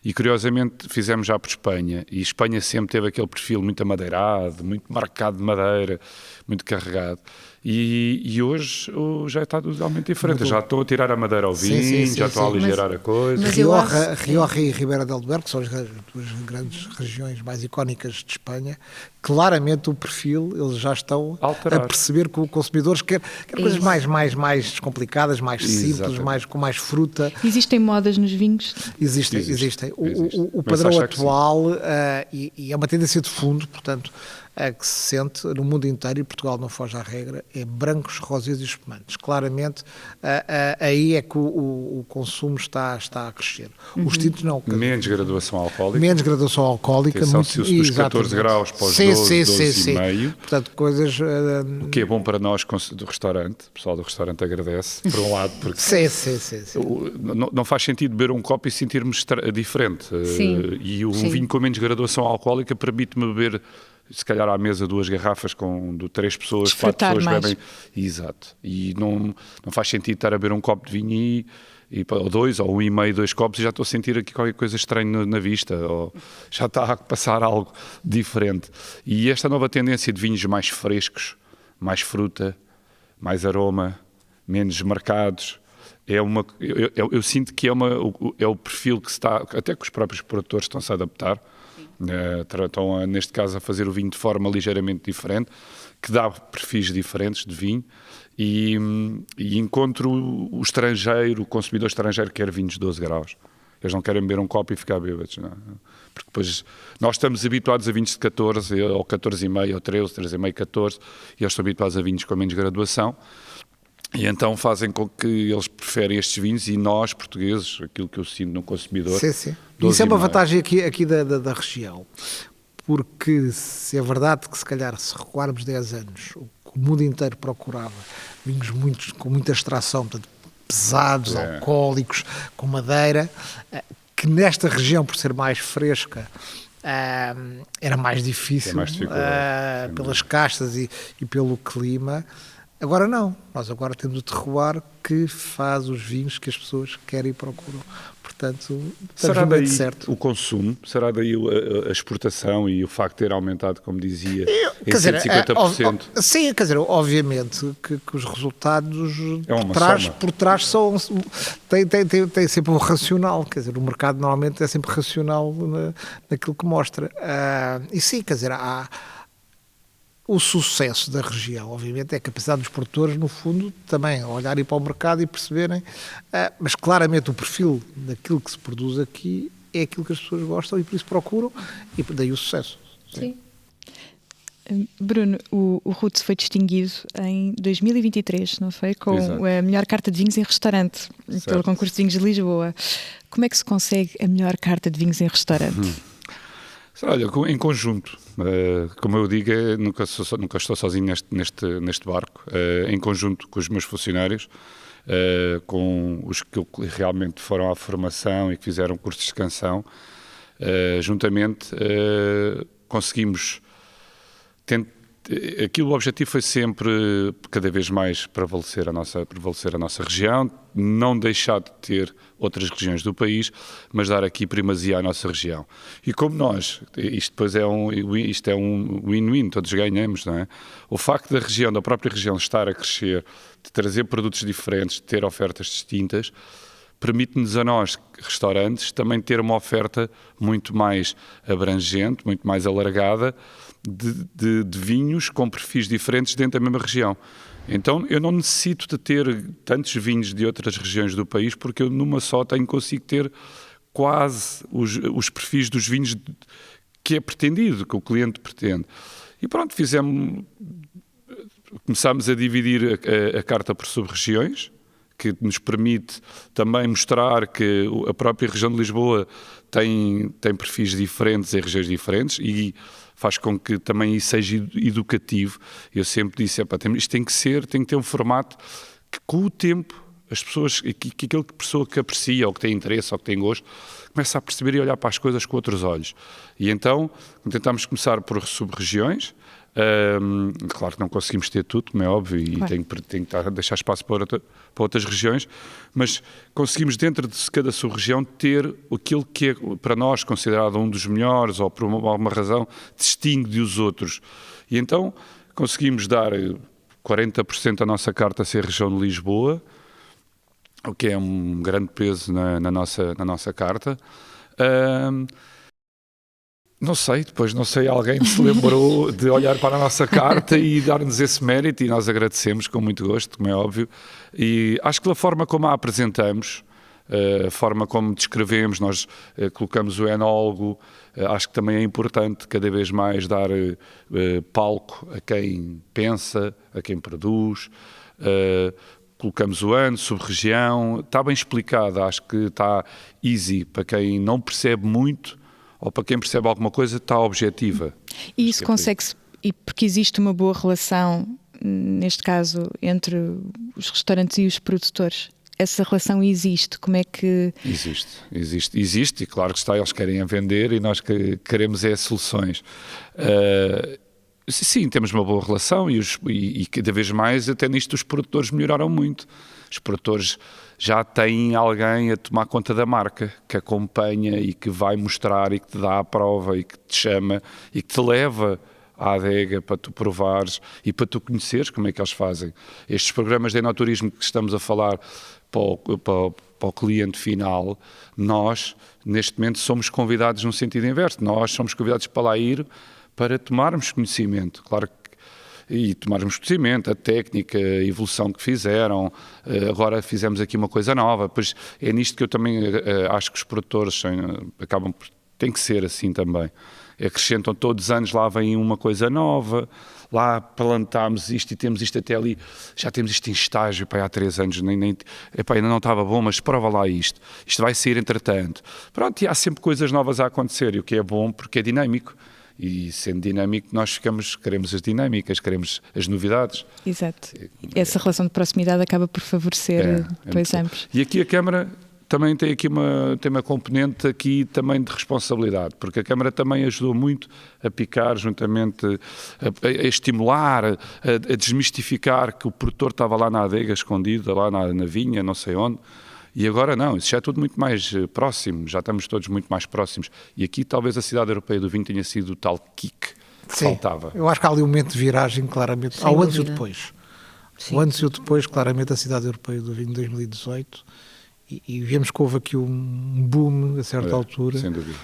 E curiosamente fizemos já por Espanha, e Espanha sempre teve aquele perfil muito amadeirado, muito marcado de madeira, muito carregado. E hoje já está totalmente diferente. Já estou a tirar a madeira ao vinho, já estou a aligerar a coisa. Rioja e Ribeira del Duero, que são as duas grandes regiões mais icónicas de Espanha, claramente o perfil, eles já estão a perceber que o consumidor quer coisas mais complicadas, mais simples, com mais fruta. Existem modas nos vinhos? Existem. O padrão atual, e é uma tendência de fundo, portanto, que se sente no mundo inteiro, e Portugal não foge à regra, é brancos, rosés e espumantes. Claramente, aí é que o consumo está a crescer. Os tintos não. Menos graduação alcoólica. Atenção, se dos 14 graus para os 12,5. Portanto, coisas... O que é bom para nós do restaurante. O pessoal do restaurante agradece, por um lado, porque... Sim. Não faz sentido beber um copo e sentir-me diferente. E o vinho com menos graduação alcoólica permite-me beber, se calhar à mesa, 2 garrafas de 3 pessoas, desfrutar 4 pessoas mais. bebem. Exato. E não faz sentido estar a beber um copo de vinho ou 2, ou 1,5, 2 copos, e já estou a sentir aqui qualquer coisa estranha na vista, ou já está a passar algo diferente. E esta nova tendência de vinhos mais frescos, mais fruta, mais aroma, menos marcados, eu sinto que é o perfil que se está, até que os próprios produtores estão-se a adaptar. Estão, neste caso, a fazer o vinho de forma ligeiramente diferente, que dá perfis diferentes de vinho, e encontro o estrangeiro, o consumidor estrangeiro que quer vinhos de 12 graus. Eles não querem beber um copo e ficar bêbados, não é? Porque depois nós estamos habituados a vinhos de 14, ou 14,5, ou 13, 13,5, 14, e eles estão habituados a vinhos com menos graduação. E então fazem com que eles preferem estes vinhos, e nós, portugueses, aquilo que eu sinto no consumidor... Sim. Isso é uma vantagem aqui da região, porque se é verdade que, se calhar, se recuarmos 10 anos, o mundo inteiro procurava vinhos com muita extração, portanto, pesados, alcoólicos, com madeira, que nesta região, por ser mais fresca, era mais difícil, pelas castas e pelo clima. Agora não, nós agora temos o terroir que faz os vinhos que as pessoas querem e procuram. Portanto, será daí certo. O consumo? Será daí a exportação e o facto de ter aumentado, como dizia, em 150%? Sim, quer dizer, obviamente que os resultados por trás são... Tem sempre um racional, quer dizer, o mercado normalmente é sempre racional naquilo que mostra. E sim, quer dizer, o sucesso da região, obviamente, é a capacidade dos produtores, no fundo, também olharem para o mercado e perceberem, mas claramente o perfil daquilo que se produz aqui é aquilo que as pessoas gostam e por isso procuram, e daí o sucesso. Sim. Bruno, o Roots foi distinguido em 2023, não foi? Com Exato. a melhor carta de vinhos em restaurante, pelo concurso de vinhos de Lisboa. Como é que se consegue a melhor carta de vinhos em restaurante? Olha, em conjunto, como eu digo, nunca estou sozinho neste barco, em conjunto com os meus funcionários, com os que realmente foram à formação e que fizeram cursos de expansão, juntamente conseguimos. O objetivo foi sempre cada vez mais prevalecer a nossa região, não deixar de ter outras regiões do país, mas dar aqui primazia à nossa região. E como isto depois é um win-win, todos ganhamos, não é? O facto da própria região estar a crescer, de trazer produtos diferentes, de ter ofertas distintas, permite-nos a nós, restaurantes, também ter uma oferta muito mais abrangente, muito mais alargada, de vinhos com perfis diferentes dentro da mesma região. Então eu não necessito de ter tantos vinhos de outras regiões do país, porque eu numa só consigo ter quase os perfis dos vinhos que é pretendido, que o cliente pretende. E pronto, começámos a dividir a carta por sub-regiões, que nos permite também mostrar que a própria região de Lisboa tem perfis diferentes em regiões diferentes e faz com que também isso seja educativo. Eu sempre disse, isto tem que ter um formato que com o tempo as pessoas, que aquele pessoa que aprecia ou que tem interesse ou que tem gosto, começa a perceber e olhar para as coisas com outros olhos. E então tentámos começar por sub-regiões. Claro que não conseguimos ter tudo, como é óbvio, e claro, tem que deixar espaço para outras regiões, mas conseguimos dentro de cada sub-região ter aquilo que é para nós considerado um dos melhores ou por alguma razão distingue dos outros. E então conseguimos dar 40% da nossa carta a ser a região de Lisboa, o que é um grande peso na nossa carta. Não sei, alguém se lembrou de olhar para a nossa carta e dar-nos esse mérito e nós agradecemos com muito gosto, como é óbvio. E acho que da forma como a apresentamos, a forma como descrevemos, nós colocamos o enólogo, acho que também é importante cada vez mais dar palco a quem pensa, a quem produz, colocamos o ano, sub-região, está bem explicado, acho que está easy para quem não percebe muito, ou para quem percebe alguma coisa, está objetiva. E isso consegue-se, porque existe uma boa relação, neste caso, entre os restaurantes e os produtores. Essa relação existe, como é que... Existe, e claro que está, eles querem a vender e nós queremos soluções. Sim, temos uma boa relação e cada vez mais, até nisto, os produtores melhoraram muito. Os produtores já têm alguém a tomar conta da marca, que acompanha e que vai mostrar e que te dá a prova e que te chama e que te leva à adega para tu provares e para tu conheceres como é que eles fazem. Estes programas de enoturismo que estamos a falar para o cliente final, nós, neste momento, somos convidados no sentido inverso. Nós somos convidados para lá ir para tomarmos conhecimento. Claro que e tomarmos conhecimento, a técnica, a evolução que fizeram, agora fizemos aqui uma coisa nova, pois é nisto que eu também acho que os produtores tem que ser assim também, acrescentam todos os anos, lá vem uma coisa nova, lá plantámos isto e temos isto até ali, já temos isto em estágio, há 3 anos, ainda não estava bom, mas prova lá isto vai sair entretanto. Pronto, e há sempre coisas novas a acontecer, e o que é bom porque é dinâmico. E sendo dinâmico, nós queremos as dinâmicas, queremos as novidades. Exato. Essa relação de proximidade acaba por favorecer depois ambos. E aqui a Câmara também tem uma componente aqui também de responsabilidade, porque a Câmara também ajudou muito a picar juntamente, a estimular, a desmistificar que o produtor estava lá na adega, escondido, lá na vinha, não sei onde. E agora não, isso já é tudo muito mais próximo, já estamos todos muito mais próximos. E aqui talvez a Cidade Europeia do Vinho tenha sido o tal kick que faltava. Eu acho que há ali um momento de viragem, claramente, ao antes e o depois. O antes e o depois, claramente, a Cidade Europeia do Vinho de 2018. E vemos que houve aqui um boom a certa altura. Sem dúvida.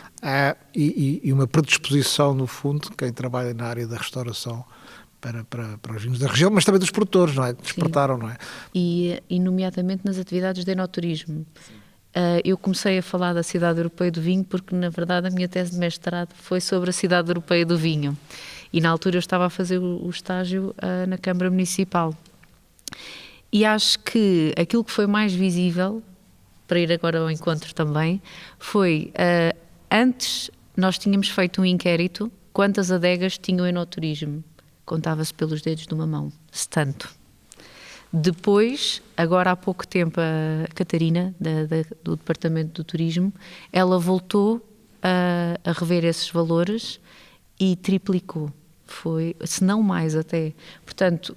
E uma predisposição, no fundo, quem trabalha na área da restauração, para os vinhos da região, mas também dos produtores, não é? Despertaram, não é? E nomeadamente nas atividades de enoturismo. Eu comecei a falar da Cidade Europeia do Vinho porque, na verdade, a minha tese de mestrado foi sobre a Cidade Europeia do Vinho. E na altura eu estava a fazer o estágio na Câmara Municipal. E acho que aquilo que foi mais visível, para ir agora ao encontro também, foi, antes nós tínhamos feito um inquérito, quantas adegas tinham enoturismo. Contava-se pelos dedos de uma mão, se tanto. Depois, agora há pouco tempo, a Catarina, do Departamento do Turismo, ela voltou a rever esses valores e triplicou. Foi, se não mais até. Portanto,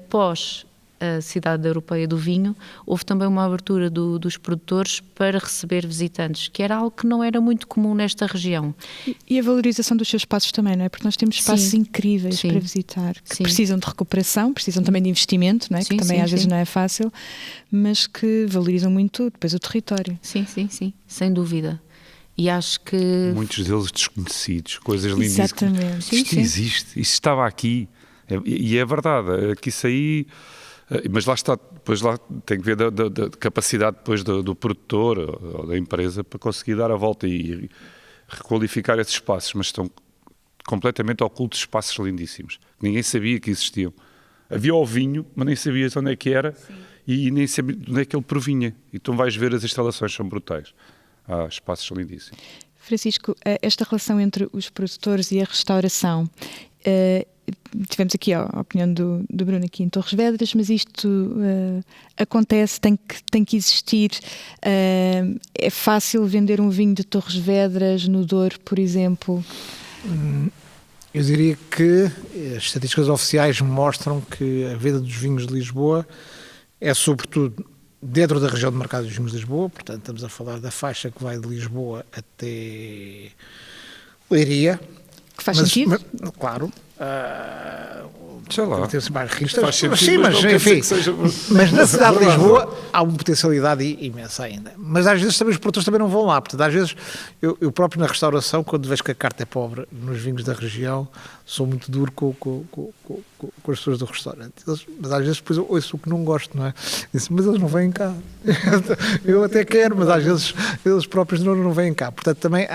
pós a Cidade Europeia do Vinho, houve também uma abertura dos produtores para receber visitantes, que era algo que não era muito comum nesta região. E a valorização dos seus espaços também, não é? Porque nós temos espaços incríveis para visitar, que precisam de recuperação, precisam também de investimento, não é? Que também às vezes não é fácil, mas que valorizam muito depois o território. Sim, sem dúvida. E acho que... Muitos deles desconhecidos, coisas lindíssimas. Exatamente. Isto existe, isto estava aqui. E é verdade, que isso aí... Mas lá está, depois lá tem que ver da capacidade depois do produtor ou da empresa para conseguir dar a volta e requalificar esses espaços, mas estão completamente ocultos espaços lindíssimos. Ninguém sabia que existiam. Havia o vinho, mas nem sabias onde é que era e nem sabia de onde é que ele provinha. E tu vais ver as instalações, são brutais. Há espaços lindíssimos. Francisco, esta relação entre os produtores e a restauração, tivemos aqui a opinião do Bruno aqui em Torres Vedras, mas isto acontece, tem que existir. É fácil vender um vinho de Torres Vedras no Douro, por exemplo? Eu diria que as estatísticas oficiais mostram que a venda dos vinhos de Lisboa é sobretudo dentro da região de mercado dos vinhos de Lisboa, portanto estamos a falar da faixa que vai de Lisboa até Leiria. Que faz sentido? Mas, claro. Sei lá. Tem-se mais riscas. Faz sentido, Sim, mas enfim. Mas na cidade de Lisboa há uma potencialidade imensa ainda. Mas às vezes também os produtores também não vão lá. Portanto, às vezes eu próprio na restauração, quando vejo que a carta é pobre nos vinhos da região, sou muito duro com as pessoas do restaurante. Mas às vezes depois eu ouço o que não gosto, não é? Mas eles não vêm cá. Eu até quero, mas às vezes eles próprios não vêm cá. Portanto, também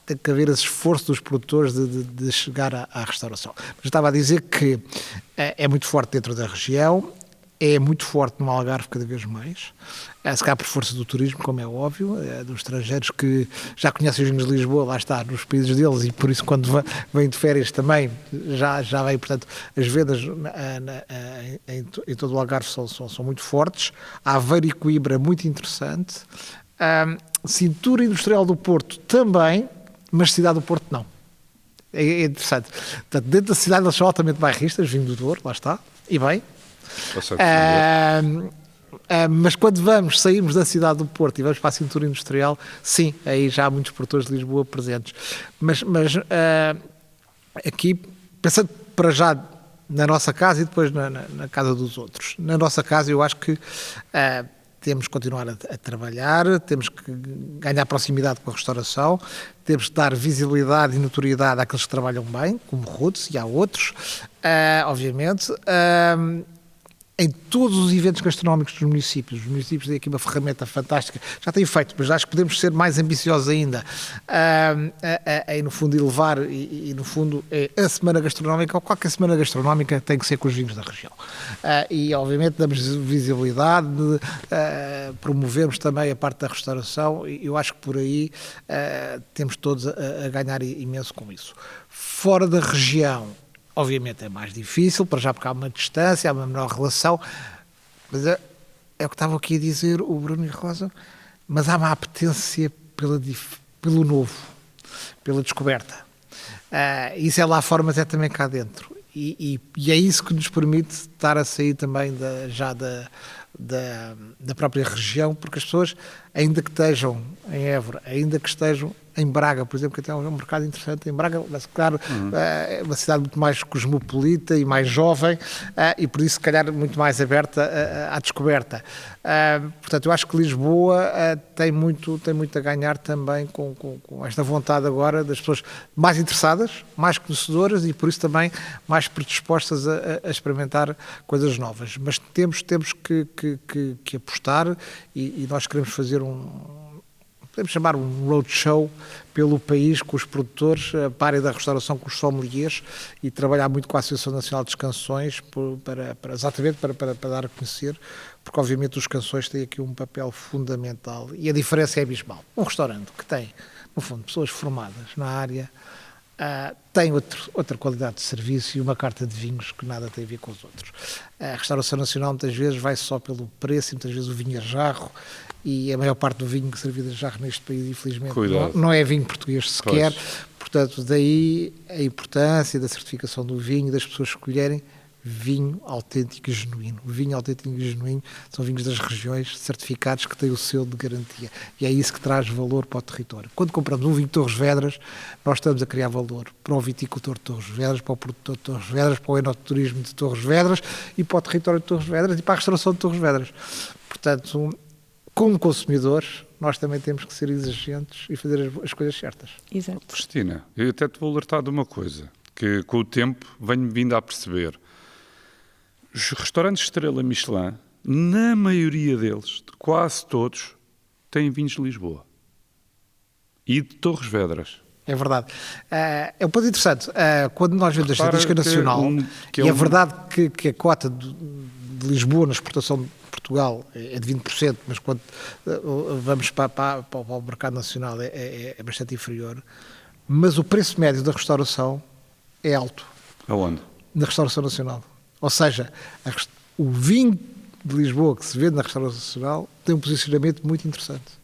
tem que haver esse esforço dos produtores de chegar à restauração. Mas estava a dizer que é muito forte dentro da região, é muito forte no Algarve cada vez mais, se calhar por força do turismo, como é óbvio, dos estrangeiros que já conhecem os vinhos de Lisboa, lá está, nos países deles, e por isso quando vêm de férias também já vem, portanto, as vendas em todo o Algarve são muito fortes. Aveiro e Coimbra, muito interessante. Cintura Industrial do Porto também, mas Cidade do Porto não. É interessante. Portanto, dentro da cidade eles são altamente bairristas, vinho do Douro, lá está, e bem. Mas quando saímos da cidade do Porto e vamos para a cintura industrial, sim, aí já há muitos produtores de Lisboa presentes. Mas aqui, pensando para já na nossa casa e depois na casa dos outros. Na nossa casa eu acho que temos que continuar a trabalhar, temos que ganhar proximidade com a restauração, temos que dar visibilidade e notoriedade àqueles que trabalham bem, como Roots, e há outros, obviamente. Em todos os eventos gastronómicos dos municípios, os municípios têm aqui uma ferramenta fantástica, já têm feito, mas acho que podemos ser mais ambiciosos ainda, em no fundo elevar, e no fundo a semana gastronómica, ou qualquer semana gastronómica tem que ser com os vinhos da região. E obviamente damos visibilidade, promovemos também a parte da restauração, e eu acho que por aí temos todos a ganhar imenso com isso. Fora da região, obviamente é mais difícil, para já porque há uma distância, há uma menor relação, mas é o que estavam aqui a dizer o Bruno e a Rosa, mas há uma apetência pelo novo, pela descoberta. Isso é lá fora, mas é também cá dentro. E é isso que nos permite estar a sair também da própria região, porque as pessoas, ainda que estejam em Évora, ainda que estejam em Braga, por exemplo, que até é um mercado interessante. Em Braga, mas, claro, é uma cidade muito mais cosmopolita e mais jovem, e por isso, se calhar, muito mais aberta à descoberta. Portanto, eu acho que Lisboa tem muito a ganhar também com esta vontade agora das pessoas mais interessadas, mais conhecedoras e, por isso, também mais predispostas a experimentar coisas novas. Mas temos que apostar e nós queremos fazer podemos chamar um roadshow pelo país com os produtores, para a área da restauração com os sommeliers e trabalhar muito com a Associação Nacional dos Canções exatamente para dar a conhecer, porque obviamente os canções têm aqui um papel fundamental e a diferença é abismal. Um restaurante que tem, no fundo, pessoas formadas na área, tem outra qualidade de serviço e uma carta de vinhos que nada tem a ver com os outros. A restauração nacional muitas vezes vai só pelo preço, e muitas vezes o vinho é jarro, e a maior parte do vinho servido a jarro neste país, infelizmente, não é vinho português sequer. Pois. Portanto, daí a importância da certificação do vinho, das pessoas escolherem vinho autêntico e genuíno. O vinho autêntico e genuíno são vinhos das regiões certificados que têm o selo de garantia. E é isso que traz valor para o território. Quando compramos um vinho de Torres Vedras, nós estamos a criar valor para o viticultor de Torres Vedras, para o produtor de Torres Vedras, para o enoturismo de Torres Vedras e para o território de Torres Vedras e para a restauração de Torres Vedras. Portanto, como consumidores, nós também temos que ser exigentes e fazer as coisas certas. Exato. Cristina, eu até te vou alertar de uma coisa, que com o tempo venho vindo a perceber. Os restaurantes Estrela Michelin, na maioria deles, quase todos, têm vinhos de Lisboa e de Torres Vedras. É verdade. É um ponto interessante. Quando nós vemos a estatística nacional, é verdade que a cota de Lisboa na exportação de Portugal é de 20%, mas quando vamos para o mercado nacional é bastante inferior. Mas o preço médio da restauração é alto. Aonde? Na restauração nacional. Ou seja, o vinho de Lisboa que se vende na restauração nacional tem um posicionamento muito interessante.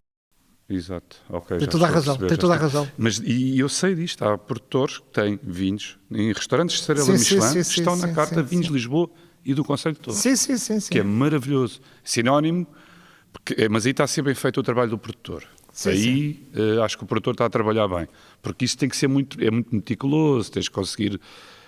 Exato. Okay, tem toda a razão. Mas e eu sei disto, há produtores que têm vinhos em restaurantes de Estrela Michelin que estão na carta vinhos de Lisboa e do Concelho de Torres. Sim. Que é maravilhoso. Sinónimo, mas aí está a ser bem feito o trabalho do produtor. Acho que o produtor está a trabalhar bem. Porque isso tem que ser muito meticuloso, tens que conseguir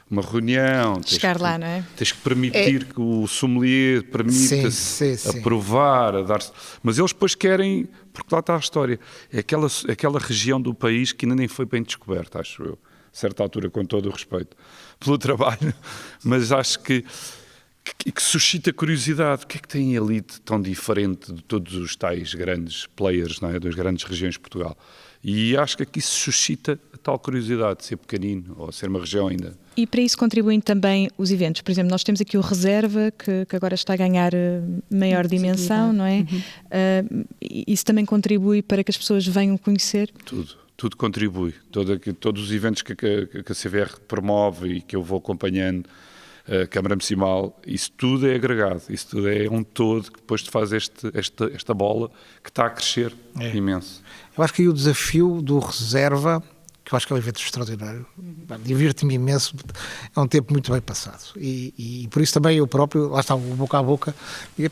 uma reunião, chegar lá, não é? Tens que permitir que o sommelier permita-se aprovar, a dar-se. Mas eles depois querem, porque lá está a história, é aquela região do país que ainda nem foi bem descoberta, acho eu, a certa altura, com todo o respeito pelo trabalho, mas acho que suscita curiosidade. O que é que tem ali de tão diferente de todos os tais grandes players, não é? Das grandes regiões de Portugal? E acho que aqui se suscita a tal curiosidade de ser pequenino ou ser uma região ainda. E para isso contribuem também os eventos. Por exemplo, nós temos aqui o Reserva, que agora está a ganhar maior dimensão, não é? Isso também contribui para que as pessoas venham conhecer? Tudo contribui. Todos os eventos que a CVR promove e que eu vou acompanhando, a Câmara Municipal, isso tudo é agregado, isso tudo é um todo que depois te faz esta bola que está a crescer imenso. Eu acho que aí o desafio do Reserva, que eu acho que é um evento extraordinário, divirto-me imenso, é um tempo muito bem passado e por isso também eu próprio, lá está o boca a boca, e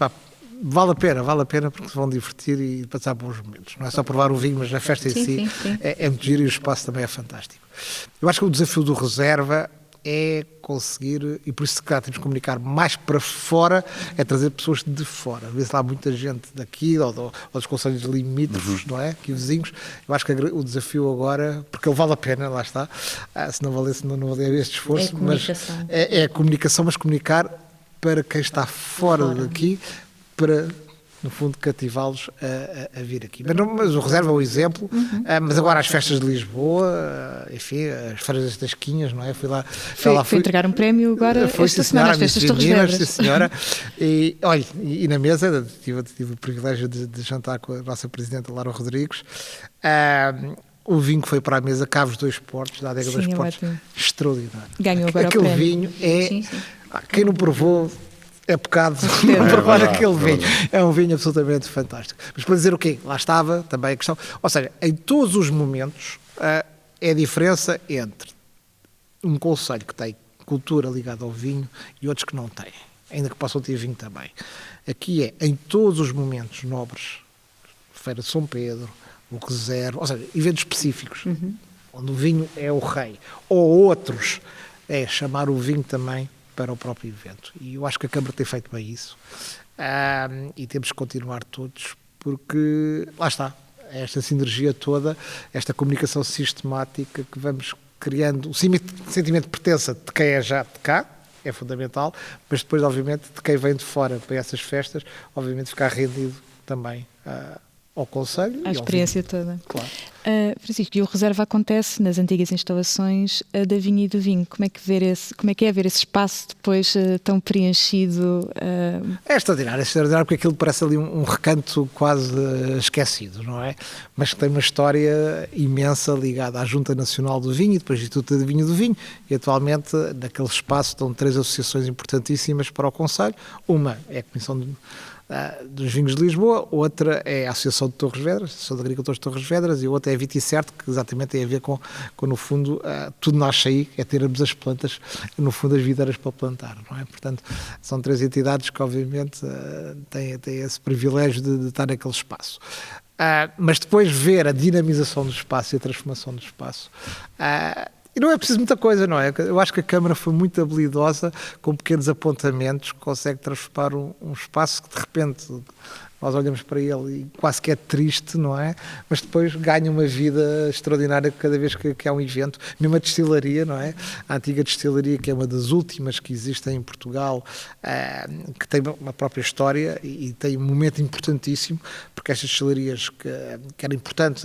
vale a pena porque se vão divertir e passar bons momentos, não é só provar o vinho, mas a festa em si. É muito giro e o espaço também é fantástico. Eu acho que o desafio do Reserva é conseguir, e por isso que temos que comunicar mais para fora, é trazer pessoas de fora. Vê-se lá muita gente daqui, ou dos concelhos limítrofes, não é? Aqui vizinhos. Eu acho que o desafio agora, porque ele vale a pena, lá está, se não valesse, não valia este esforço. É a comunicação. Mas é a comunicação, mas comunicar para quem está fora daqui, para, no fundo, cativá-los a vir aqui. Mas o Reserva é o exemplo, mas agora as festas de Lisboa, enfim, as feiras das Tasquinhas, não é? Fui entregar um prémio agora esta semana, às festas de Torres Vedras. Sim, senhora. E, olha, e na mesa, tive o privilégio de jantar com a nossa Presidenta Lara Rodrigues, o vinho que foi para a mesa, Cavos dos Portos, da Adega dos Portos, extraordinário. Ganhou agora aquele o prémio. Vinho é... Quem não provou... É pecado não provar aquele vinho. É um vinho absolutamente fantástico. Mas para dizer o quê? Lá estava também a questão. Ou seja, em todos os momentos é a diferença entre um concelho que tem cultura ligada ao vinho e outros que não têm, ainda que possam ter vinho também. Aqui em todos os momentos nobres, Feira de São Pedro, o reserva, ou seja, eventos específicos, onde o vinho é o rei, ou outros, é chamar o vinho também para o próprio evento. E eu acho que a Câmara tem feito bem isso. E temos que continuar todos, porque lá está, esta sinergia toda, esta comunicação sistemática que vamos criando, o sentimento de pertença de quem é já de cá, é fundamental, mas depois, obviamente, de quem vem de fora para essas festas, obviamente ficar rendido também ao Conselho. A experiência toda. Claro. Francisco, e o reserva acontece nas antigas instalações da Vinha e do Vinho. Como é que é ver esse espaço depois tão preenchido? É extraordinário, porque aquilo parece ali um recanto quase esquecido, não é? Mas que tem uma história imensa ligada à Junta Nacional do Vinho e depois ao Instituto de Vinho e do Vinho, e atualmente naquele espaço estão 3 associações importantíssimas para o Conselho. Uma é a Comissão dos Vinhos de Lisboa, outra é a Associação de Torres Vedras, a Associação de Agricultores de Torres Vedras, e outra é a Viticerte, que exatamente tem a ver com no fundo, tudo nasce aí, é termos as plantas, no fundo, as videiras para plantar, não é? Portanto, são 3 entidades que, obviamente, têm esse privilégio de estar naquele espaço. Mas depois ver a dinamização do espaço e a transformação do espaço... E não é preciso muita coisa, não é? Eu acho que a Câmara foi muito habilidosa, com pequenos apontamentos, consegue transformar um espaço que de repente nós olhamos para ele e quase que é triste, não é? Mas depois ganha uma vida extraordinária cada vez que há um evento. Mesmo a destilaria, não é? A antiga destilaria, que é uma das últimas que existem em Portugal, que tem uma própria história e tem um momento importantíssimo, porque estas destilarias que eram importantes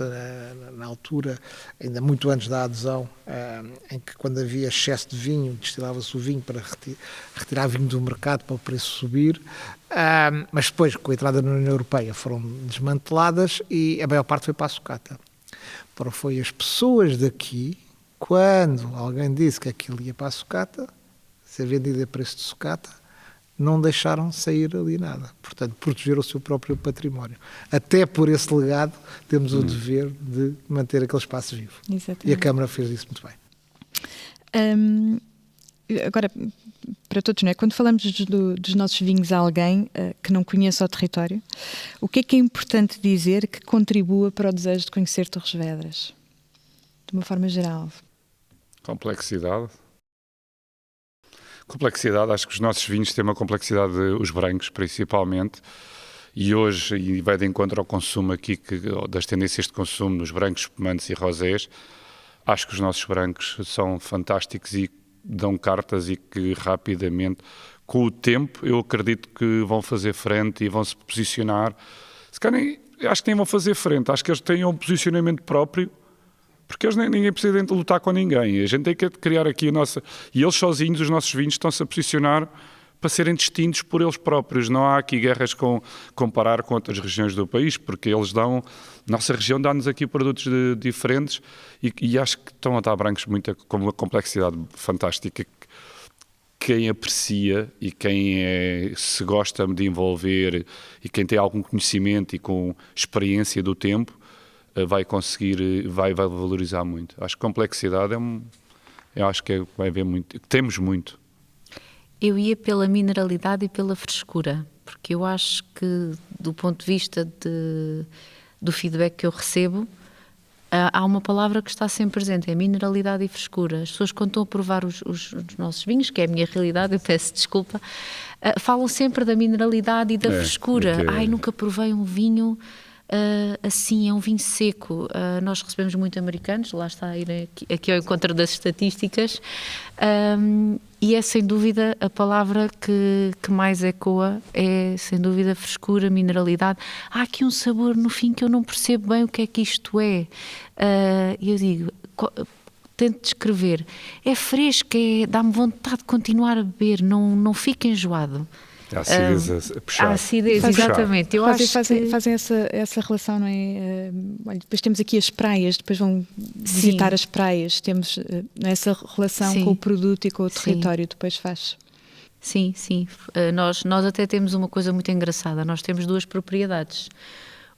na altura, ainda muito antes da adesão, em que quando havia excesso de vinho, destilava-se o vinho para retirar vinho do mercado para o preço subir, mas depois, com a entrada na União Europeia, foram desmanteladas e a maior parte foi para a sucata. Foi as pessoas daqui, quando alguém disse que aquilo ia para a sucata, ser vendido a preço de sucata, não deixaram sair ali nada. Portanto, proteger o seu próprio património. Até por esse legado, temos o dever de manter aquele espaço vivo. Exatamente. E a Câmara fez isso muito bem. Agora, para todos, não é? Quando falamos dos nossos vinhos a alguém que não conheça o território, o que é importante dizer que contribua para o desejo de conhecer Torres Vedras? De uma forma geral. Complexidade, acho que os nossos vinhos têm uma complexidade, os brancos principalmente, e hoje, e vai de encontro ao consumo aqui, das tendências de consumo nos brancos, espumantes e rosés, acho que os nossos brancos são fantásticos e dão cartas e que rapidamente, com o tempo, eu acredito que vão fazer frente e vão se posicionar. Se calhar acho que nem vão fazer frente, acho que eles têm um posicionamento próprio, porque eles ninguém precisa de lutar com ninguém. A gente tem que criar aqui a nossa... E eles sozinhos, os nossos vinhos, estão-se a posicionar para serem distintos por eles próprios. Não há aqui guerras comparar com outras regiões do país, porque eles dão... Nossa região dá-nos aqui produtos diferentes e acho que estão a dar brancos com uma complexidade fantástica. Quem aprecia e quem se gosta de envolver e quem tem algum conhecimento e com experiência do tempo, vai conseguir, vai valorizar muito. Acho que complexidade eu acho que vai haver muito, temos muito. Eu ia pela mineralidade e pela frescura, porque eu acho que, do ponto de vista do feedback que eu recebo, há uma palavra que está sempre presente, é mineralidade e frescura. As pessoas, quando estão a provar os nossos vinhos, que é a minha realidade, eu peço desculpa, falam sempre da mineralidade e da frescura. Ai, nunca provei um vinho assim, é um vinho seco. Nós recebemos muito americanos, lá está a ir aqui ao encontro das estatísticas, e é sem dúvida a palavra que mais ecoa, é sem dúvida frescura, mineralidade. Há aqui um sabor no fim que eu não percebo bem o que é que isto é. E eu digo, tento descrever, é fresco, dá-me vontade de continuar a beber, não fica enjoado. A acidez a puxar. A acidez, exatamente. Eu fazem essa relação, não é? Olha, depois temos aqui as praias, depois vão visitar as praias, temos essa relação com o produto e com o território, depois faz. Sim. Nós até temos uma coisa muito engraçada, nós temos 2 propriedades.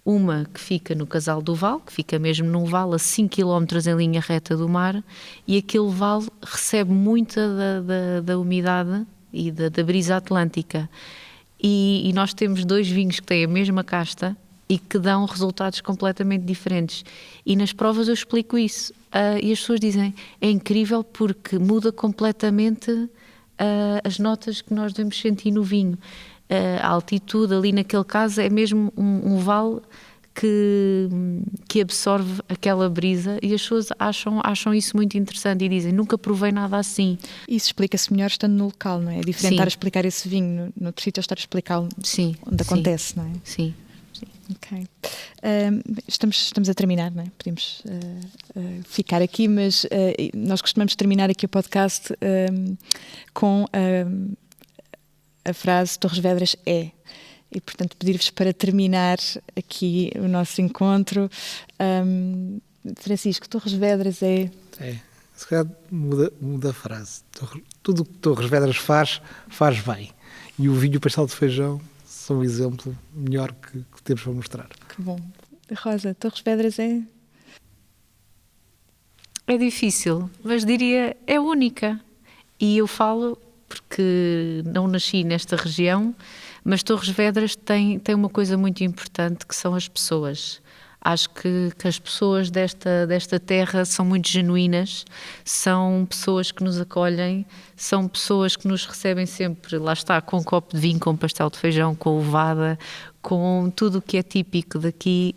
Uma que fica no Casal do Val, que fica mesmo num vale a 5 km em linha reta do mar, e aquele vale recebe muita da umidade e da brisa atlântica, e nós temos 2 vinhos que têm a mesma casta e que dão resultados completamente diferentes. E nas provas eu explico isso. E as pessoas dizem, é incrível porque muda completamente as notas que nós devemos sentir no vinho. A altitude ali naquele caso é mesmo um vale que absorve aquela brisa, e as pessoas acham isso muito interessante e dizem, nunca provei nada assim. Isso explica-se melhor estando no local, não é? É diferente Sim. estar a explicar esse vinho no outro sítio, estar a explicar Sim, onde acontece, não é? Sim. Ok. Estamos a terminar, não é? Podemos ficar aqui, mas nós costumamos terminar aqui o podcast com a frase Torres Vedras é. E, portanto, pedir-vos para terminar aqui o nosso encontro. Francisco, Torres Vedras é... Se calhar muda a frase. Tudo o que Torres Vedras faz bem. E o vinho e o pastel de feijão são um exemplo melhor que temos para mostrar. Que bom. Rosa, Torres Vedras é... É difícil, mas diria é única. E eu falo porque não nasci nesta região, mas Torres Vedras tem uma coisa muito importante, que são as pessoas. Acho que as pessoas desta terra são muito genuínas, são pessoas que nos acolhem, são pessoas que nos recebem sempre, lá está, com um copo de vinho, com um pastel de feijão, com ovada, com tudo o que é típico daqui.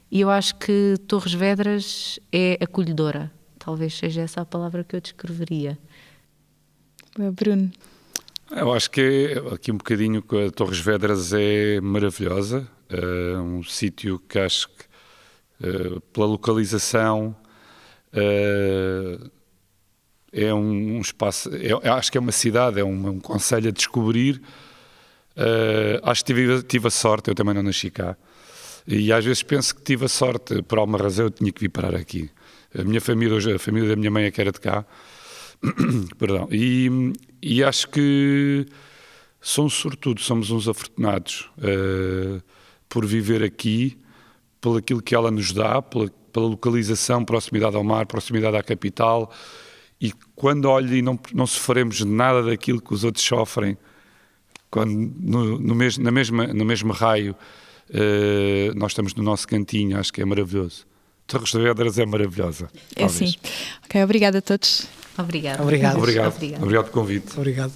E eu acho que Torres Vedras é acolhedora. Talvez seja essa a palavra que eu descreveria. Bruno. Eu acho que aqui um bocadinho que a Torres Vedras é maravilhosa, um sítio que acho que pela localização é um espaço, acho que é uma cidade, é um concelho a descobrir. Acho que tive a sorte, eu também não nasci cá, e às vezes penso que tive a sorte, por alguma razão eu tinha que vir parar aqui. A minha família, hoje a família da minha mãe é que era de cá. Perdão, e acho que somos uns afortunados por viver aqui, pelo aquilo que ela nos dá, pela localização, proximidade ao mar, proximidade à capital, e quando olho e não sofremos nada daquilo que os outros sofrem, quando no mesmo raio nós estamos no nosso cantinho, acho que é maravilhoso. Torres Vedras é maravilhosa. É sim. Ok, obrigada a todos. Obrigada. Obrigado. Obrigado pelo convite. Obrigado.